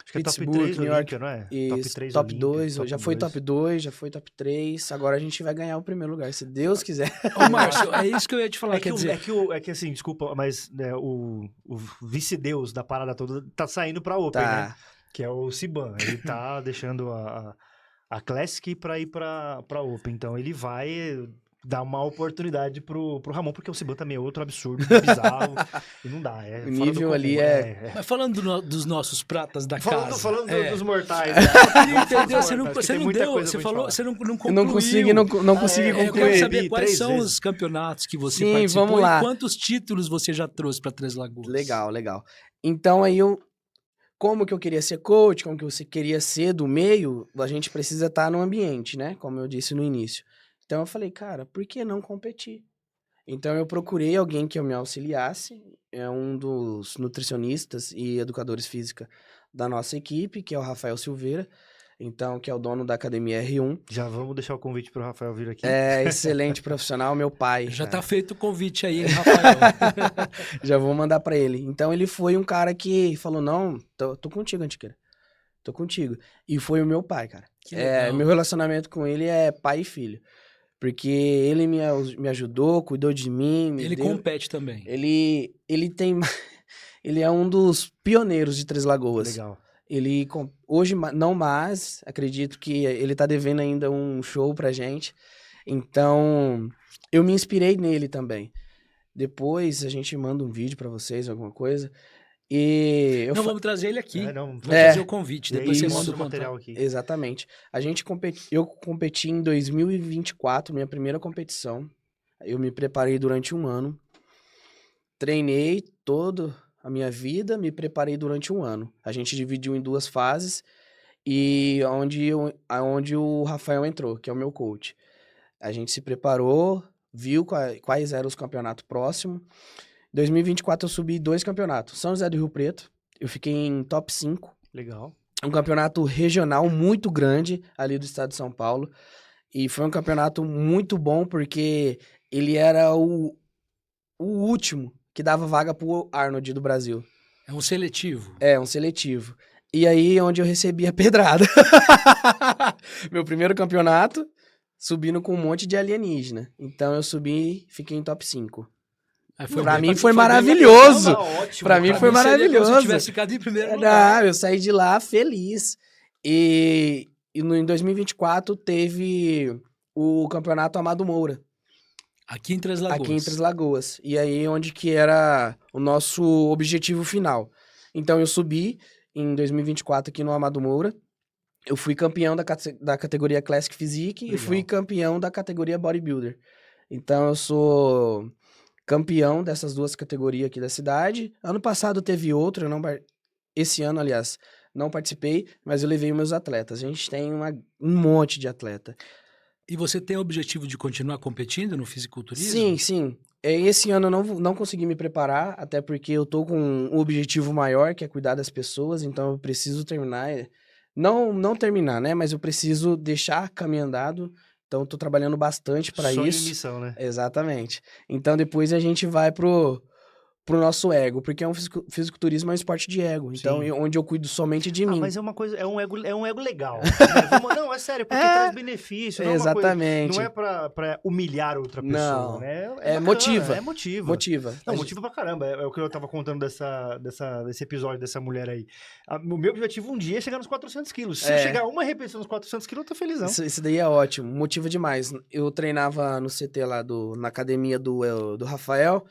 Acho que é top Pittsburgh, 3 New York. Olímpia, não é? Isso, Top 3 top Olímpia, 2, top já foi 2. top 2, já foi top 3. Agora a gente vai ganhar o primeiro lugar, se Deus quiser. Ô, Márcio, é isso que eu ia te falar, É quer que, dizer... é que assim, desculpa, mas né, o vice-deus da parada toda tá saindo pra Open, né? Tá. Que é o Siban. Ele tá deixando a Classic pra ir pra Open. Então ele vai dar uma oportunidade pro Ramon, porque o Siban também é outro absurdo, bizarro. E não dá. É O fora do nível comum, ali Mas falando dos nossos pratas da casa... Falando é, dos mortais. eu queria entender, Dos você não, mortais, que você tem não muita deu, coisa você pra falou, gente você não Eu concluiu. não consegui é, Eu quero concluir. saber quais 3 são vezes. os campeonatos que você Sim, participou vamos lá. e quantos títulos você já trouxe para Três Lagoas. Legal, legal. Então aí como que eu queria ser coach, como que você queria ser do meio, a gente precisa estar no ambiente, né? Como eu disse no início. Então eu falei, cara, por que não competir? Então eu procurei alguém que eu me auxiliasse, é um dos nutricionistas e educadores física da nossa equipe, que é o Rafael Silveira, então que é o dono da Academia R1. Já vamos deixar o convite pro Rafael vir aqui. É excelente profissional, meu pai. Já cara. tá feito o convite aí, hein, Rafael? Já vou mandar pra ele. Então ele foi um cara que falou, não, tô contigo, Antiqueira. Tô contigo. E foi o meu pai, cara. Que legal. Meu relacionamento com ele é pai e filho. Porque ele me ajudou, cuidou de mim. Ele compete também. Ele tem... Ele é um dos pioneiros de Três Lagoas. Legal. Hoje, não mais, acredito que ele tá devendo ainda um show pra gente. Então, eu me inspirei nele também. Depois a gente manda um vídeo pra vocês, alguma coisa. E eu Não, vamos trazer ele aqui. Não, Vamos fazer o convite. e aí Depois você mostra manda o o material contato. aqui. Exatamente. Eu competi em 2024, minha primeira competição. Eu me preparei durante um ano. Treinei toda a minha vida, me preparei durante um ano. A gente dividiu em 2 fases e onde o Rafael entrou, que é o meu coach. A gente se preparou, viu quais eram os campeonatos próximos. Em 2024 eu subi 2 campeonatos. São José do Rio Preto, eu fiquei em top 5. Legal. Um campeonato regional muito grande ali do estado de São Paulo. E foi um campeonato muito bom porque ele era o último que dava vaga pro Arnold do Brasil. É um seletivo. É, um seletivo. E aí onde eu recebi a pedrada. Meu primeiro campeonato, subindo com um monte de alienígena. Então eu subi, fiquei em top 5. Pra mim foi maravilhoso. Pra mim foi maravilhoso. Se eu tivesse ficado em primeiro lugar. Não, eu saí de lá feliz. Em 2024 teve o campeonato Amado Moura. Aqui em Três Lagoas. Aqui em Três Lagoas. E aí onde que era o nosso objetivo final. Então eu subi em 2024 aqui no Amado Moura. Eu fui campeão da categoria Classic Physique e fui campeão da categoria Bodybuilder. Então eu sou campeão dessas 2 categorias aqui da cidade. Ano passado teve outro, esse ano, aliás, não participei, mas eu levei meus atletas. A gente tem um monte de atleta. E você tem o objetivo de continuar competindo no fisiculturismo? Sim, sim. Esse ano eu não consegui me preparar, até porque eu tô com um objetivo maior, que é cuidar das pessoas, então eu preciso terminar. Não terminar, né? Mas eu preciso deixar caminho andado. Então eu tô trabalhando bastante para isso. Sonho e missão, né? Exatamente. Então depois a gente vai pro nosso ego, porque fisiculturismo é um esporte de ego. Então, onde eu cuido somente de mim. Mas é uma coisa, é um ego legal. Né? Não, é sério, porque traz benefício. Não exatamente. Não é pra humilhar outra pessoa, não, né? É motiva. Motiva. Não, motiva pra caramba. É o que eu tava contando desse episódio dessa mulher aí. O meu objetivo um dia é chegar nos 400 quilos. Se eu chegar uma repetição nos 400 quilos, eu tô felizão. Isso daí é ótimo, motiva demais. Eu treinava no CT lá, na academia do Rafael.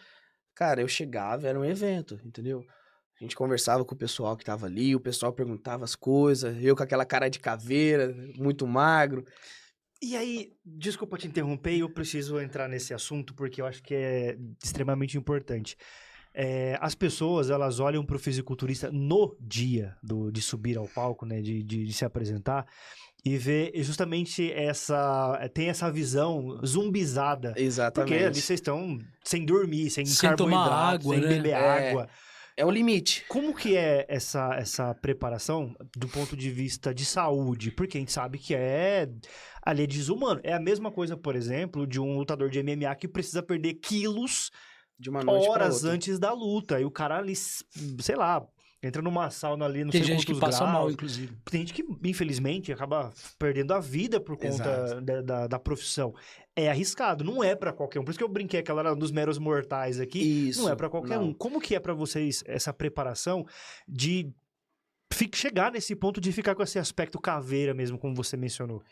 Cara, eu chegava, era um evento, entendeu? A gente conversava com o pessoal que tava ali, o pessoal perguntava as coisas, eu com aquela cara de caveira, muito magro. E aí, desculpa te interromper, eu preciso entrar nesse assunto porque eu acho que é extremamente importante. As pessoas, elas olham pro fisiculturista no dia de subir ao palco, né, de se apresentar, e vê justamente tem essa visão zumbizada. Exatamente. Porque ali vocês estão sem dormir, sem carboidrato, tomar água, sem né? beber água. É o limite. Como que é essa preparação do ponto de vista de saúde? Porque a gente sabe que ali é desumano. É a mesma coisa, por exemplo, de um lutador de MMA que precisa perder quilos de uma noite horas pra outra. antes da luta. E o cara ali, sei lá, entra numa sauna ali, não Tem sei gente que quantos passa mal, graus. inclusive. Tem gente que, infelizmente, acaba perdendo a vida por conta Exato. da profissão. É arriscado, não é pra qualquer um. Por isso que eu brinquei aquela hora dos meros mortais aqui. Isso. Não é pra qualquer um. não. Como que é pra vocês essa preparação de chegar nesse ponto de ficar com esse aspecto caveira mesmo, como você mencionou?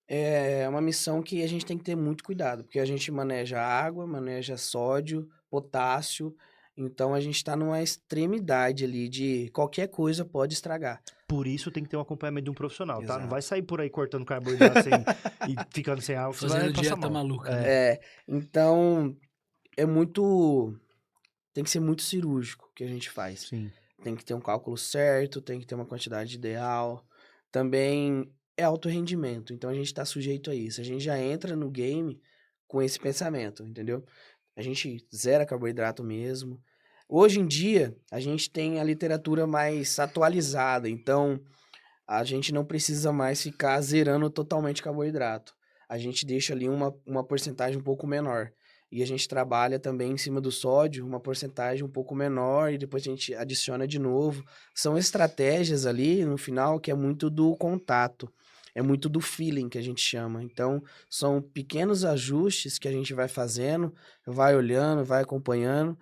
É uma missão que a gente tem que ter muito cuidado, porque a gente maneja água, maneja sódio, potássio, então a gente está numa extremidade ali de qualquer coisa pode estragar. Por isso tem que ter um acompanhamento de um profissional, tá? Não Exato. vai sair por aí cortando carboidrato e ficando sem água, você vai Fazendo passar dieta mal. maluca, É. né? Então é muito. Tem que ser muito cirúrgico o que a gente faz. Sim. Tem que ter um cálculo certo, tem que ter uma quantidade ideal. Também é alto rendimento, então a gente está sujeito a isso. A gente já entra no game com esse pensamento, entendeu? A gente zera carboidrato mesmo. Hoje em dia, a gente tem a literatura mais atualizada, então a gente não precisa mais ficar zerando totalmente carboidrato. A gente deixa ali uma porcentagem um pouco menor. E a gente trabalha também em cima do sódio, uma porcentagem um pouco menor, e depois a gente adiciona de novo. São estratégias ali, no final, que é muito do contato. É muito do feeling que a gente chama. Então, são pequenos ajustes que a gente vai fazendo, vai olhando, vai acompanhando,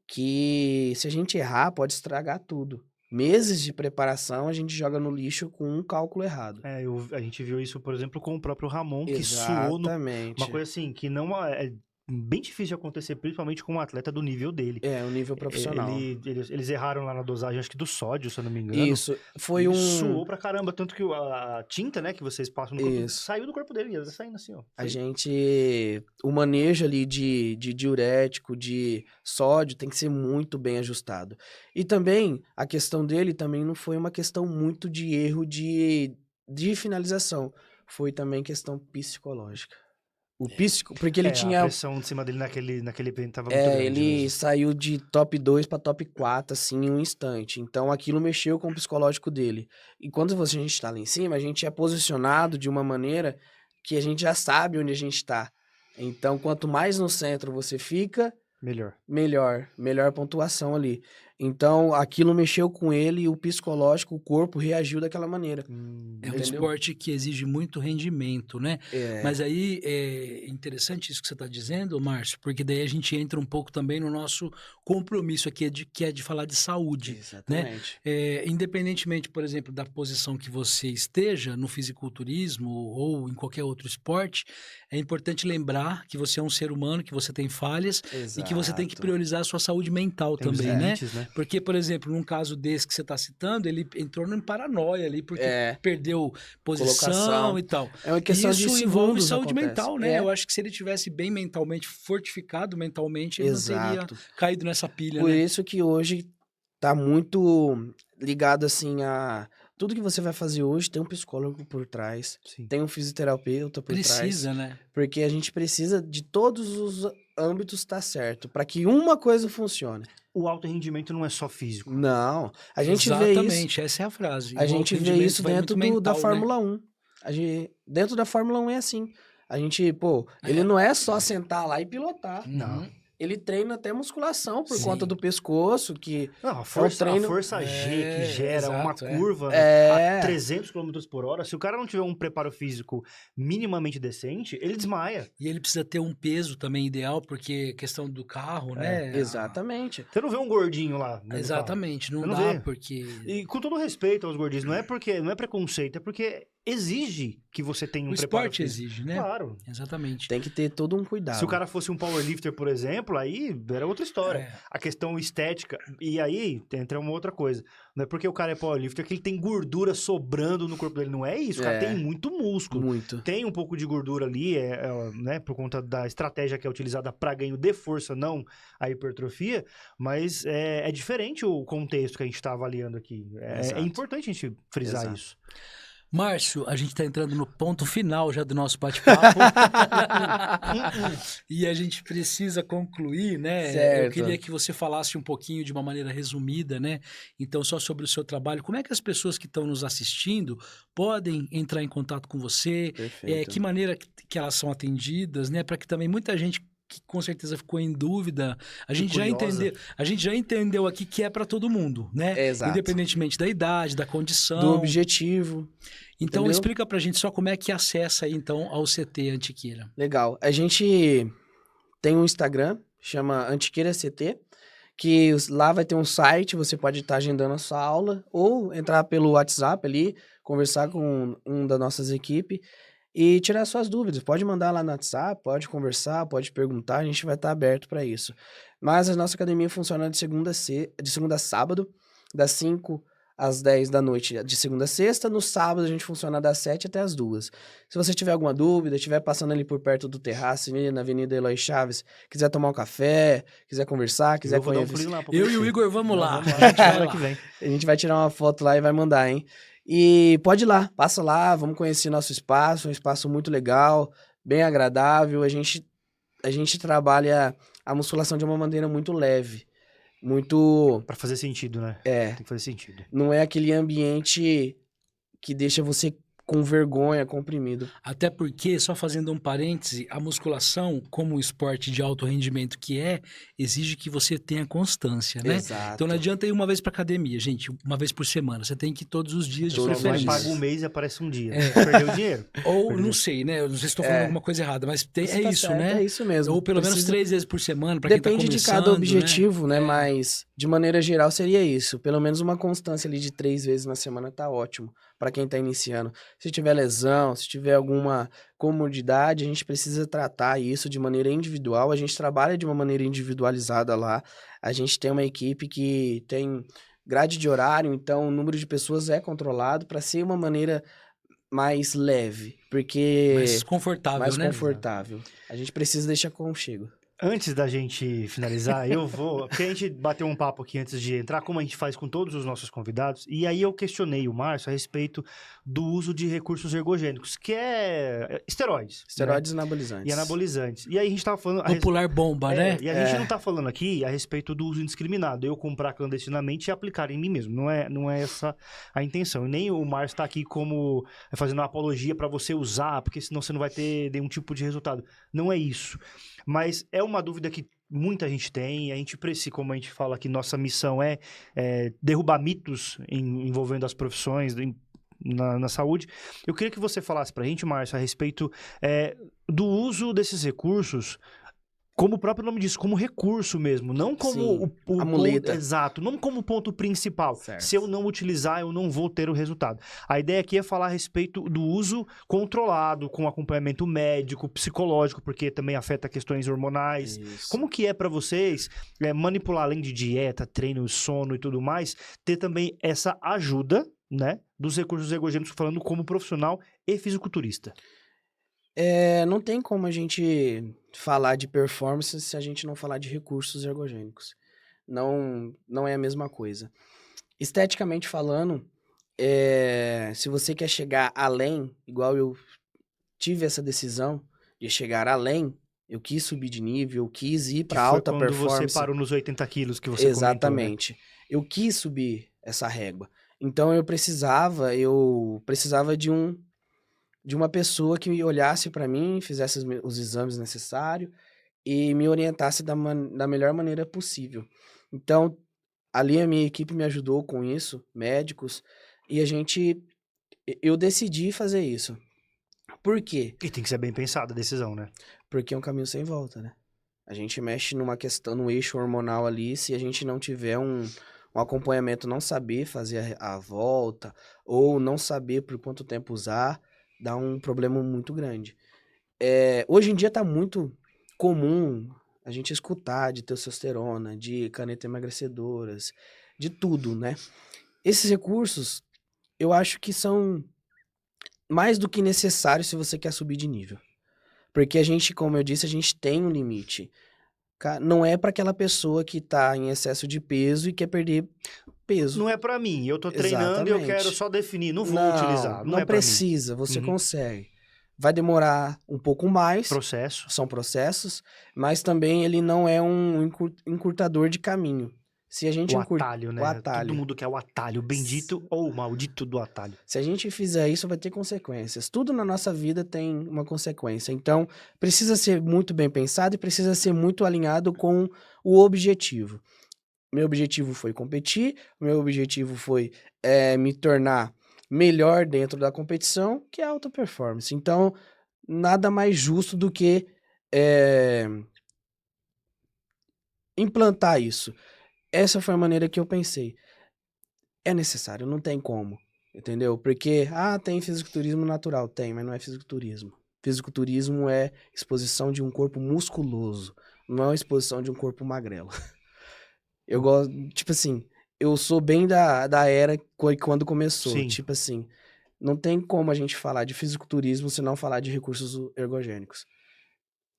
que se a gente errar, pode estragar tudo. Meses de preparação a gente joga no lixo com um cálculo errado. É, a gente viu isso, por exemplo, com o próprio Ramon, que suou no Exatamente. uma coisa assim, que não é bem difícil de acontecer, principalmente com um atleta do nível dele. É, um nível profissional. Eles erraram lá na dosagem, acho que do sódio, se eu não me engano. Isso, foi Ele um... suou pra caramba, tanto que a tinta, né, que vocês passam no corpo, Isso. saiu do corpo dele, ia saindo assim, ó. A gente... O manejo ali de diurético, de sódio, tem que ser muito bem ajustado. E também, a questão dele também não foi uma questão muito de erro de finalização. Foi também questão psicológica. Porque ele A tinha... pressão de cima dele naquele evento tava muito grande ele mesmo. saiu de top 2 para top 4, assim, em um instante. Então, aquilo mexeu com o psicológico dele. E quando a gente tá lá em cima, a gente é posicionado de uma maneira que a gente já sabe onde a gente tá. Então, quanto mais no centro você fica, Melhor. melhor pontuação ali. Então, aquilo mexeu com ele e o psicológico, o corpo reagiu daquela maneira. É um Entendeu? esporte que exige muito rendimento, né? É, Mas aí é interessante isso que você está dizendo, Márcio, porque daí a gente entra um pouco também no nosso compromisso aqui, que é de falar de saúde. exatamente. Independentemente, por exemplo, da posição que você esteja no fisiculturismo ou em qualquer outro esporte, é importante lembrar que você é um ser humano, que você tem falhas e que você tem que Exato. priorizar a sua saúde mental Tem os também, né? limites, né? Porque, por exemplo, num caso desse que você está citando, ele entrou em paranoia ali, porque perdeu posição Colocação. e tal. É uma questão de Isso envolve segundos saúde acontece. mental, né? É. Eu acho que se ele tivesse bem mentalmente, fortificado mentalmente, ele não teria Exato. caído nessa pilha, Por né? isso que hoje tá muito ligado, assim, a... Tudo que você vai fazer hoje tem um psicólogo por trás, Sim. tem um fisioterapeuta por trás. Precisa, né? Porque a gente precisa de todos os âmbitos estar certo, para que uma coisa funcione. O alto rendimento não é só físico. Não, a gente vê isso... Exatamente, essa é a frase. A O gente alto vê rendimento isso vai dentro muito da mental, né? Fórmula 1. Dentro da Fórmula 1 é assim. A gente, ele não é só sentar lá e pilotar. Não. Ele treina até musculação por Sim. conta do pescoço, que Não, a força G que gera uma exato, curva É. a 300 km por hora, se o cara não tiver um preparo físico minimamente decente, ele desmaia. E ele precisa ter um peso também ideal, porque questão do carro, né? Exatamente. Você não vê um gordinho lá. dentro do Exatamente, não Eu não dá, vê. porque... E com todo respeito aos gordinhos, não é preconceito, é porque exige que você tenha um O preparo esporte físico. exige, né? Claro. Exatamente. Tem que ter todo um cuidado. Se o cara fosse um powerlifter, por exemplo, aí era outra história. É. A questão estética. E aí entra uma outra coisa. Não é porque o cara é powerlifter que ele tem gordura sobrando no corpo dele. Não é isso. O cara tem muito músculo. Muito. Tem um pouco de gordura ali, né, por conta da estratégia que é utilizada para ganho de força, não a hipertrofia, mas é diferente o contexto que a gente está avaliando aqui. É importante a gente frisar Exato. isso. Márcio, a gente está entrando no ponto final já do nosso bate-papo. E a gente precisa concluir, né? Certo. Eu queria que você falasse um pouquinho de uma maneira resumida, né? Então, só sobre o seu trabalho. Como é que as pessoas que estão nos assistindo podem entrar em contato com você? Perfeito. Que maneira que elas são atendidas, né? Para que também muita gente que com certeza ficou em dúvida, a gente curiosa. a gente já entendeu aqui que é para todo mundo, né? Exato. Independentemente da idade, da condição. Do objetivo. Então, entendeu? explica pra gente só como é que acessa aí, então, ao CT Antiqueira. Legal. A gente tem um Instagram, chama Antiqueira CT, que lá vai ter um site, você pode estar agendando a sua aula, ou entrar pelo WhatsApp ali, conversar com um das nossas equipes e tirar suas dúvidas. Pode mandar lá no WhatsApp, pode conversar, pode perguntar, a gente vai estar aberto para isso. Mas a nossa academia funciona de segunda a sábado, das 5 às 10 da noite, de segunda a sexta. No sábado a gente funciona das 7 até as 2. Se você tiver alguma dúvida, estiver passando ali por perto do terraço, ali na Avenida Eloy Chaves, quiser tomar um café, quiser conversar, quiser Eu vou dar um conhecer, pulinho lá pra Eu e o conhecer. Igor vamos lá. Vamos A lá, gente vai semana lá. que vem. a gente vai tirar uma foto lá e vai mandar, hein? E pode ir lá, passa lá, vamos conhecer nosso espaço, um espaço muito legal, bem agradável. A gente trabalha a musculação de uma maneira muito leve, muito... Pra fazer sentido, né? É, Tem que fazer sentido. não é aquele ambiente que deixa você com vergonha, comprimido. Até porque, só fazendo um parêntese, a musculação, como um esporte de alto rendimento que exige que você tenha constância, né? Exato. Então não adianta ir uma vez pra academia, gente, uma vez por semana. Você tem que ir todos os dias de Só vai preferência. paga um mês e aparece um dia. Perdeu o dinheiro. Ou, Perdeu. não sei, né? Eu não sei se estou falando alguma coisa errada, mas Você é tá isso, certo, né? É isso mesmo. Ou pelo menos Precisa- 3 vezes por semana, pra quem tá Depende de começando, cada objetivo, né? É. Mas, de maneira geral, seria isso. Pelo menos uma constância ali de 3 vezes na semana tá ótimo para quem tá iniciando. Se tiver lesão, se tiver alguma comodidade, a gente precisa tratar isso de maneira individual. A gente trabalha de uma maneira individualizada lá. A gente tem uma equipe que tem grade de horário, então o número de pessoas é controlado para ser uma maneira mais leve, porque Mais confortável, mais né? confortável. A gente precisa deixar aconchego. Antes da gente finalizar, eu vou... Porque a gente bateu um papo aqui antes de entrar, como a gente faz com todos os nossos convidados, e aí eu questionei o Márcio a respeito do uso de recursos ergogênicos, que é esteroides. Esteroides né? anabolizantes. E anabolizantes. E aí a gente tava falando... Popular bomba, né? E a gente não tá falando aqui a respeito do uso indiscriminado, eu comprar clandestinamente e aplicar em mim mesmo. Não é essa a intenção. E nem o Márcio tá aqui como fazendo uma apologia para você usar, porque senão você não vai ter nenhum tipo de resultado. Não é isso. Mas é uma dúvida que muita gente tem, a gente precisa, como a gente fala aqui, nossa missão é derrubar mitos envolvendo as profissões na saúde. Eu queria que você falasse pra gente, Márcio, a respeito do uso desses recursos, como o próprio nome diz, como recurso mesmo, não como Sim, o a muleta. ponto, exato, não como o ponto principal. Certo. Se eu não utilizar, eu não vou ter o resultado. A ideia aqui é falar a respeito do uso controlado, com acompanhamento médico, psicológico, porque também afeta questões hormonais. Isso. Como que é para vocês manipular, além de dieta, treino, sono e tudo mais, ter também essa ajuda, né, dos recursos ergogênicos, falando como profissional e fisiculturista? Não tem como a gente falar de performance se a gente não falar de recursos ergogênicos. Não é a mesma coisa. Esteticamente falando, se você quer chegar além, igual eu tive essa decisão de chegar além, eu quis subir de nível, eu quis ir para alta Foi quando performance. você parou nos 80 quilos que você Exatamente. Eu quis subir essa régua. Então eu precisava de uma pessoa que olhasse para mim, fizesse os exames necessários e me orientasse da melhor maneira possível. Então, ali a minha equipe me ajudou com isso, médicos, e eu decidi fazer isso. Por quê? E tem que ser bem pensada a decisão, né? Porque é um caminho sem volta, né? A gente mexe numa questão, no eixo hormonal ali, se a gente não tiver um acompanhamento, não saber fazer a volta, ou não saber por quanto tempo usar, dá um problema muito grande. Hoje em dia tá muito comum a gente escutar de testosterona, de canetas emagrecedoras, de tudo, né? Esses recursos, eu acho que são mais do que necessários se você quer subir de nível. Porque a gente, como eu disse, a gente tem um limite. Não é para aquela pessoa que tá em excesso de peso e quer perder peso. Não é pra mim, eu tô treinando e eu quero só definir, não vou utilizar. Não é pra mim. precisa, você Uhum. consegue. Vai demorar um pouco mais, Processo. são processos, mas também ele não é um encurtador de caminho. Se a gente O encurtar atalho, né? o atalho. Todo mundo quer o atalho, o bendito ou o maldito do atalho. Se a gente fizer isso, vai ter consequências. Tudo na nossa vida tem uma consequência. Então, precisa ser muito bem pensado e precisa ser muito alinhado com o objetivo. Meu objetivo foi competir, meu objetivo foi me tornar melhor dentro da competição, que é a alta performance. Então, nada mais justo do que implantar isso. Essa foi a maneira que eu pensei. É necessário, não tem como, entendeu? Porque, tem fisiculturismo natural. Tem, mas não é fisiculturismo. Fisiculturismo é exposição de um corpo musculoso, não é exposição de um corpo magrelo. Eu gosto, tipo assim, eu sou bem da era quando começou. Sim. Tipo assim, não tem como a gente falar de fisiculturismo se não falar de recursos ergogênicos.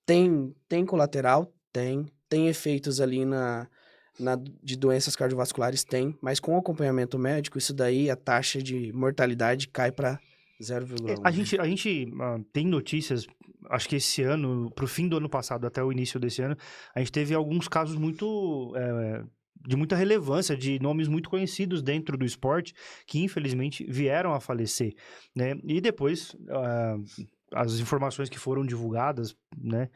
Tem colateral? Tem efeitos ali de doenças cardiovasculares? Tem, mas com acompanhamento médico, isso daí, a taxa de mortalidade cai para 0,1. A gente tem notícias, acho que esse ano, pro fim do ano passado até o início desse ano, a gente teve alguns casos de muita relevância, de nomes muito conhecidos dentro do esporte, que infelizmente vieram a falecer, né? E depois, as informações que foram divulgadas, né,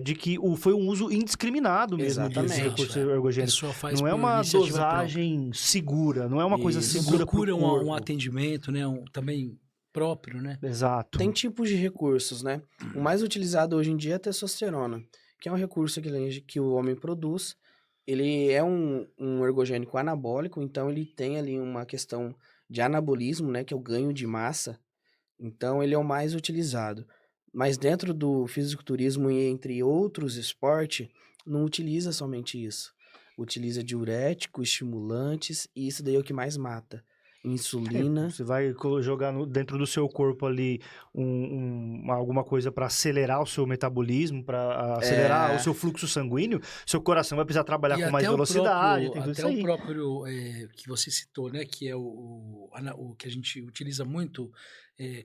de que foi um uso indiscriminado mesmo de Exatamente, recursos A ergogênicos. pessoa faz Não é por uma iniciativa própria. dosagem segura, não é uma coisa Isso. Não segura pro procura corpo. um atendimento, né? Também próprio, né? Exato. Tem tipos de recursos, né? O mais utilizado hoje em dia é a testosterona, que é um recurso que o homem produz. Ele é um ergogênico anabólico, então ele tem ali uma questão de anabolismo, né? Que é o ganho de massa. Então ele é o mais utilizado. Mas dentro do fisiculturismo e entre outros esportes, não utiliza somente isso. Utiliza diurético, estimulantes, e isso daí é o que mais mata. Insulina. Você vai jogar dentro do seu corpo ali alguma coisa para acelerar o seu metabolismo, para acelerar o seu fluxo sanguíneo, seu coração vai precisar trabalhar com mais velocidade, tem tudo isso aí. Até o próprio que você citou, né? Que é o que a gente utiliza muito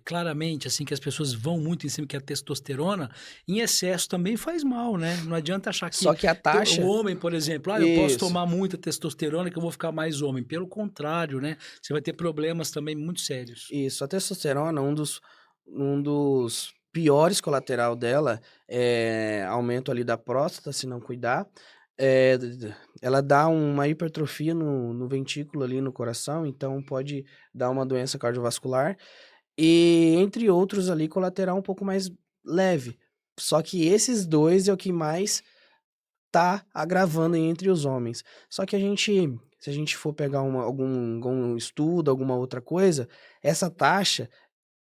claramente, assim, que as pessoas vão muito em cima, que é a testosterona, em excesso também faz mal, né? Não adianta achar que... Só que a taxa... O homem, por exemplo, eu posso Isso. tomar muita testosterona que eu vou ficar mais homem. Pelo contrário, né? Você vai ter problemas também muito sérios. Isso, a testosterona, um dos piores colateral dela é aumento ali da próstata, se não cuidar. Ela dá uma hipertrofia no ventículo ali no coração, então pode dar uma doença cardiovascular. E entre outros ali, colateral um pouco mais leve. Só que esses dois é o que mais tá agravando entre os homens. Só que se a gente for pegar algum estudo, alguma outra coisa, essa taxa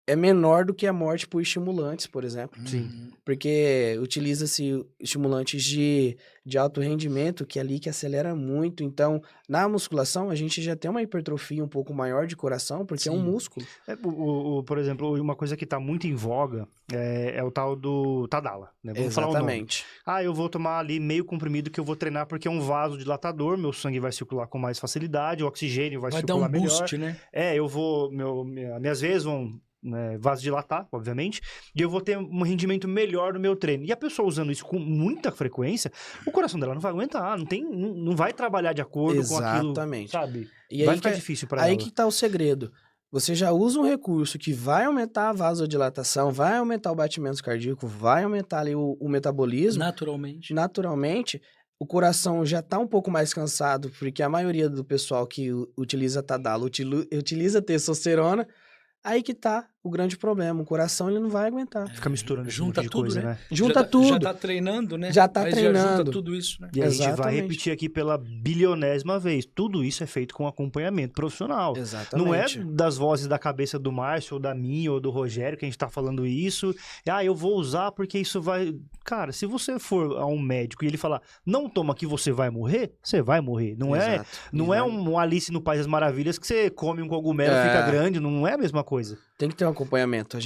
é menor do que a morte por estimulantes, por exemplo. Sim. Porque utiliza-se estimulantes de alto rendimento, que é ali que acelera muito. Então, na musculação, a gente já tem uma hipertrofia um pouco maior de coração, porque é um Sim. músculo. Por exemplo, uma coisa que está muito em voga é o tal do Tadala, né? Vamos falar o nome. Exatamente. Eu vou tomar ali meio comprimido que eu vou treinar porque é um vasodilatador, meu sangue vai circular com mais facilidade, o oxigênio vai Vai dar circular um melhor. boost, né? Eu vou... minhas veias vão... vasodilatar, obviamente, e eu vou ter um rendimento melhor no meu treino. E a pessoa usando isso com muita frequência, o coração dela não vai aguentar, não vai trabalhar de acordo com aquilo, Exatamente. sabe? E Vai aí ficar que, difícil para aí ela. que tá o segredo. Você já usa um recurso que vai aumentar a vasodilatação, vai aumentar o batimento cardíaco, vai aumentar ali o metabolismo. Naturalmente, o coração já tá um pouco mais cansado, porque a maioria do pessoal que utiliza Tadala utiliza testosterona. Aí que tá o grande problema. O coração ele não vai aguentar. Fica misturando esse Junta monte de tudo, coisa, né? Junta Já tudo. tá treinando, né? Já tá Mas treinando. Já junta tudo isso, né? E a gente vai Exatamente. repetir aqui pela bilionésima vez. Tudo isso é feito com acompanhamento profissional. Exatamente. Não é das vozes da cabeça do Márcio, ou da minha, ou do Rogério, que a gente tá falando isso. Eu vou usar porque isso vai... Cara, se você for a um médico e ele falar, não toma que você vai morrer, você vai morrer. Não Exato. é um Alice no País das Maravilhas que você come um cogumelo e fica grande. Não é a mesma coisa. Tem que ter um acompanhamento.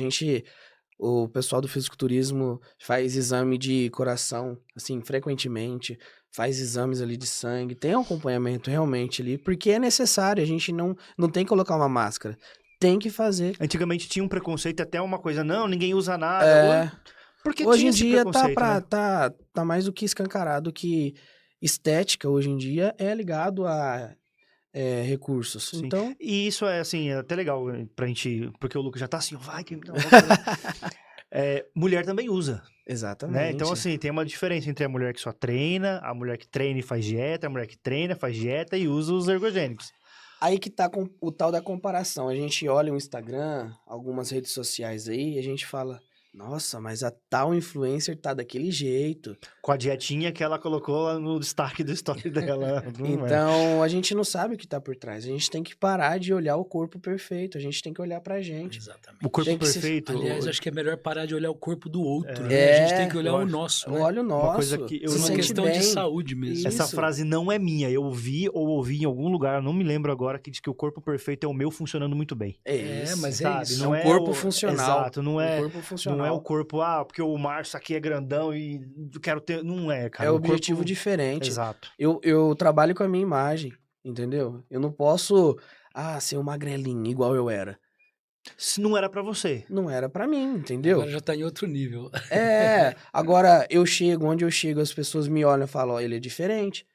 O pessoal do fisiculturismo faz exame de coração, assim, frequentemente, faz exames ali de sangue, tem um acompanhamento realmente ali, porque é necessário, a gente não tem que colocar uma máscara, tem que fazer. Antigamente tinha um preconceito, até uma coisa, não, ninguém usa nada. Porque hoje tinha em esse dia preconceito, né? tá mais do que escancarado que estética hoje em dia é ligado a recursos. Sim. Então, E isso é, assim, até legal pra gente... Porque o Lucas já tá assim, vai que... Não, vou fazer. Mulher também usa, exatamente. né? Então, assim, tem uma diferença entre a mulher que só treina, a mulher que treina e faz dieta, a mulher que treina, faz dieta e usa os ergogênicos. Aí que tá o tal da comparação. A gente olha o Instagram, algumas redes sociais aí, e a gente fala, nossa, mas a tal influencer tá daquele jeito. Com a dietinha que ela colocou lá no destaque do story dela. Então, a gente não sabe o que tá por trás. A gente tem que parar de olhar o corpo perfeito. A gente tem que olhar pra gente. Exatamente. O corpo Tem que se- perfeito... Aliás, acho que é melhor parar de olhar o corpo do outro, né? É, A gente tem que olhar eu o acho. nosso, né? Olha o nosso. Uma coisa que eu se Por uma sente questão bem. de saúde mesmo. Essa Isso. frase não é minha, eu vi ou ouvi em algum lugar, eu não me lembro agora, que diz que o corpo perfeito é o meu funcionando muito bem. Mas é Sabe? isso. Não um é corpo o- funcional. Exato, não é, Um corpo funcional. não é o corpo, porque o Márcio aqui é grandão e eu quero ter... Não é, cara. É o objetivo corpo... diferente. Exato. Eu trabalho com a minha imagem, entendeu? Eu não posso, ser um magrelinho igual eu era. Se não era pra você. Não era pra mim, entendeu? Agora já tá em outro nível. Agora eu chego, onde eu chego, as pessoas me olham e falam, ó, ele é diferente.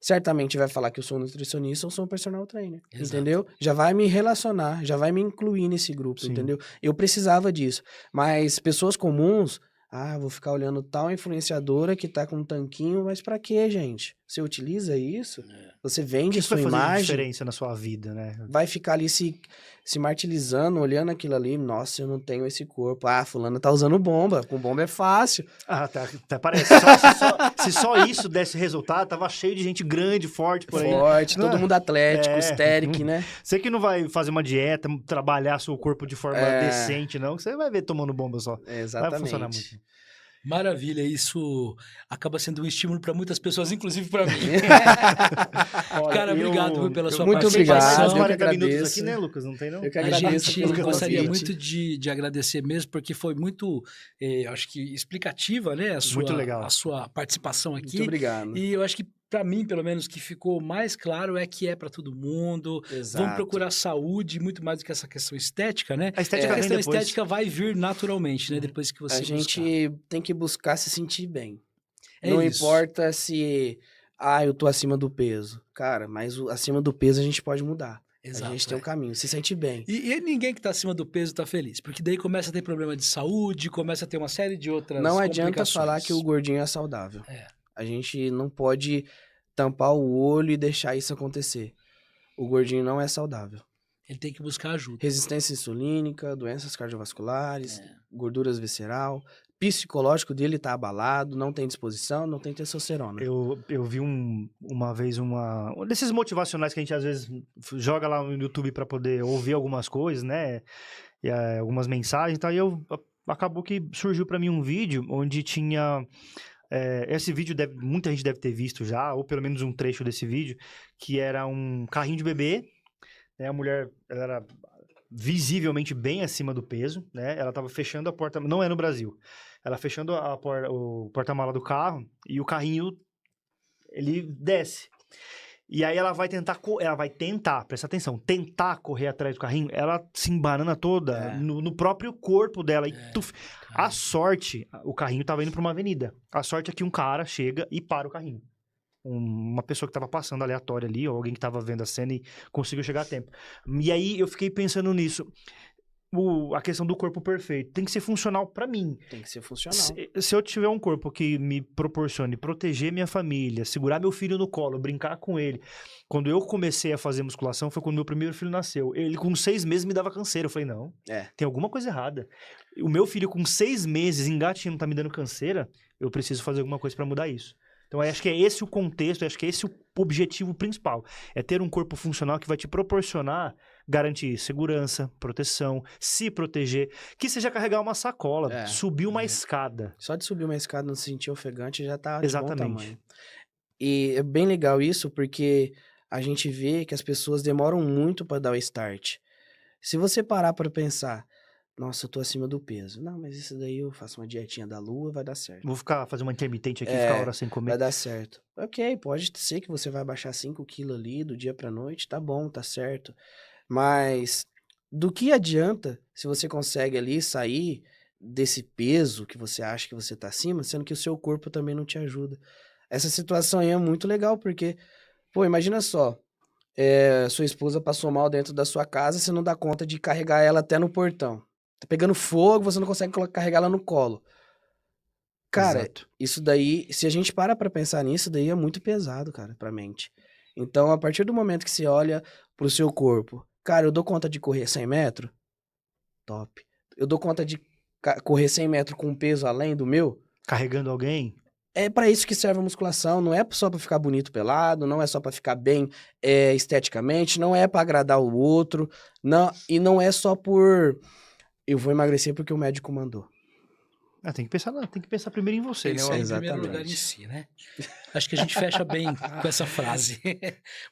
Certamente vai falar que eu sou nutricionista ou sou um personal trainer, Exato. entendeu? Já vai me relacionar, já vai me incluir nesse grupo, Sim. entendeu? Eu precisava disso. Mas pessoas comuns, vou ficar olhando tal influenciadora que tá com um tanquinho, mas pra quê, gente? Você utiliza isso? Você O vende que sua vai fazer de imagem, diferença na sua vida, né? vai ficar ali se martirizando, olhando aquilo ali, nossa, eu não tenho esse corpo. Fulano tá usando bomba, com bomba é fácil. Até parece. Se só isso desse resultado, tava cheio de gente grande, forte por aí. Forte, Não todo é? mundo atlético, É. estérico, né? Você que não vai fazer uma dieta, trabalhar seu corpo de forma decente, não, que você vai ver tomando bomba só. Vai funcionar Exatamente. muito. Maravilha, isso acaba sendo um estímulo para muitas pessoas, inclusive para mim. Cara, obrigado viu, pela sua muito participação. obrigado, Mais eu que 40 minutos agradeço. aqui, né, Lucas? Não tem, não? Eu que A agradeço gente pelo gostaria convite. muito de agradecer mesmo, porque foi muito, acho que explicativa, né? Muito legal. A sua participação Muito aqui. obrigado. E eu acho que, para mim, pelo menos, que ficou mais claro é que é para todo mundo. Exato. Vamos procurar saúde, muito mais do que essa questão estética, né? A estética a vem questão depois. estética vai vir naturalmente, né? Depois que você A gente tem que buscar se sentir bem. É Não isso. importa se, eu tô acima do peso. Cara, mas acima do peso a gente pode mudar. Exato, a gente tem um caminho, se sente bem. E ninguém que está acima do peso está feliz, porque daí começa a ter problema de saúde, começa a ter uma série de outras Não adianta complicações. falar que o gordinho é saudável. É. A gente não pode tampar o olho e deixar isso acontecer. O gordinho não é saudável. Ele tem que buscar ajuda. Resistência insulínica, doenças cardiovasculares, gorduras visceral, psicológico dele tá abalado, não tem disposição, não tem testosterona. Eu vi uma vez um desses motivacionais que a gente às vezes joga lá no YouTube para poder ouvir algumas coisas, né? E, algumas mensagens e tal. E acabou que surgiu para mim um vídeo onde tinha... esse vídeo muita gente deve ter visto já, ou pelo menos um trecho desse vídeo, que era um carrinho de bebê, né? A mulher, ela era visivelmente bem acima do peso, né? Ela tava fechando a porta, não é no Brasil, ela fechando o porta-mala do carro e o carrinho, ele desce. E aí ela vai tentar, presta atenção, tentar correr atrás do carrinho, ela se embanana toda no próprio corpo dela. E a sorte, o carrinho tava indo pra uma avenida. A sorte é que um cara chega e para o carrinho. Uma pessoa que tava passando aleatória ali, ou alguém que tava vendo a cena e conseguiu chegar a tempo. E aí eu fiquei pensando nisso. A questão do corpo perfeito tem que ser funcional pra mim. Tem que ser funcional. Se eu tiver um corpo que me proporcione proteger minha família, segurar meu filho no colo, brincar com ele. Quando eu comecei a fazer musculação foi quando meu primeiro filho nasceu. Ele com 6 meses me dava canseira. Eu falei, não, tem alguma coisa errada. O meu filho com 6 meses engatinhando tá me dando canseira, eu preciso fazer alguma coisa pra mudar isso. Então, acho que é esse o contexto, acho que é esse o objetivo principal. É ter um corpo funcional que vai te proporcionar garantir segurança, proteção, se proteger, que seja carregar uma sacola, subir uma escada. Só de subir uma escada não se sentir ofegante já tá Exatamente. de bom tamanho. E é bem legal isso porque a gente vê que as pessoas demoram muito para dar o start. Se você parar para pensar, nossa, eu tô acima do peso. Não, mas isso daí eu faço uma dietinha da lua, vai dar certo. Vou fazer uma intermitente aqui, ficar hora sem comer. Vai dar certo. Ok, pode ser que você vai baixar 5 quilos ali do dia pra noite, tá bom, tá certo. Mas do que adianta se você consegue ali sair desse peso que você acha que você tá acima, sendo que o seu corpo também não te ajuda. essa situação aí é muito legal, porque, pô, imagina só, sua esposa passou mal dentro da sua casa, você não dá conta de carregar ela até no portão. Tá pegando fogo, você não consegue carregar ela no colo. Cara, Exato. isso daí, se a gente para pra pensar nisso, daí é muito pesado, cara, pra mente. Então, a partir do momento que você olha pro seu corpo, cara, eu dou conta de correr 100 metros? Top. Eu dou conta de correr 100 metros com um peso além do meu? Carregando alguém? É pra isso que serve a musculação, não é só pra ficar bonito pelado, não é só pra ficar bem esteticamente, não é pra agradar o outro, não, e não é só por eu vou emagrecer porque o médico mandou. Tem que pensar primeiro em você, né? Isso aí, em primeiro Exatamente. lugar em si, né? Acho que a gente fecha bem com essa frase.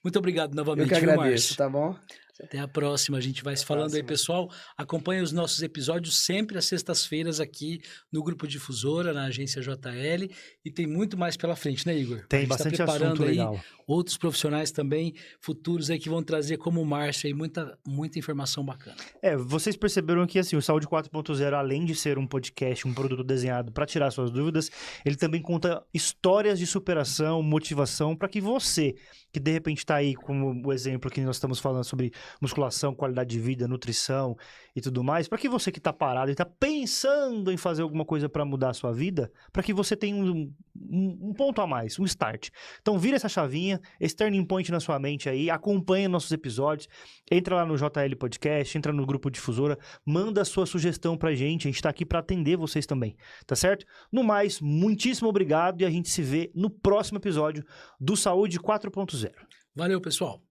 Muito obrigado Eu novamente, que viu, agradeço, Márcio? tá bom? Até a próxima, a gente vai se Até a falando aí, próxima. pessoal. Acompanhe os nossos episódios sempre às sextas-feiras aqui no Grupo Difusora, na agência JL. E tem muito mais pela frente, né, Igor? Tem A gente tá bastante preparando assunto aí legal. outros profissionais também futuros aí que vão trazer, como o Márcio, aí, muita informação bacana. Vocês perceberam que assim, o Saúde 4.0, além de ser um podcast, um produto desenhado para tirar suas dúvidas, ele também conta histórias de superação, motivação, para que você, que de repente está aí, como o exemplo que nós estamos falando sobre musculação, qualidade de vida, nutrição e tudo mais, para que você que está parado e está pensando em fazer alguma coisa para mudar a sua vida, para que você tenha um ponto a mais, um start. Então vira essa chavinha, esse turning point na sua mente aí, acompanha nossos episódios, entra lá no JL Podcast, entra no Grupo Difusora, manda a sua sugestão pra gente está aqui para atender vocês também, tá certo? No mais, muitíssimo obrigado e a gente se vê no próximo episódio do Saúde 4.0. Valeu, pessoal!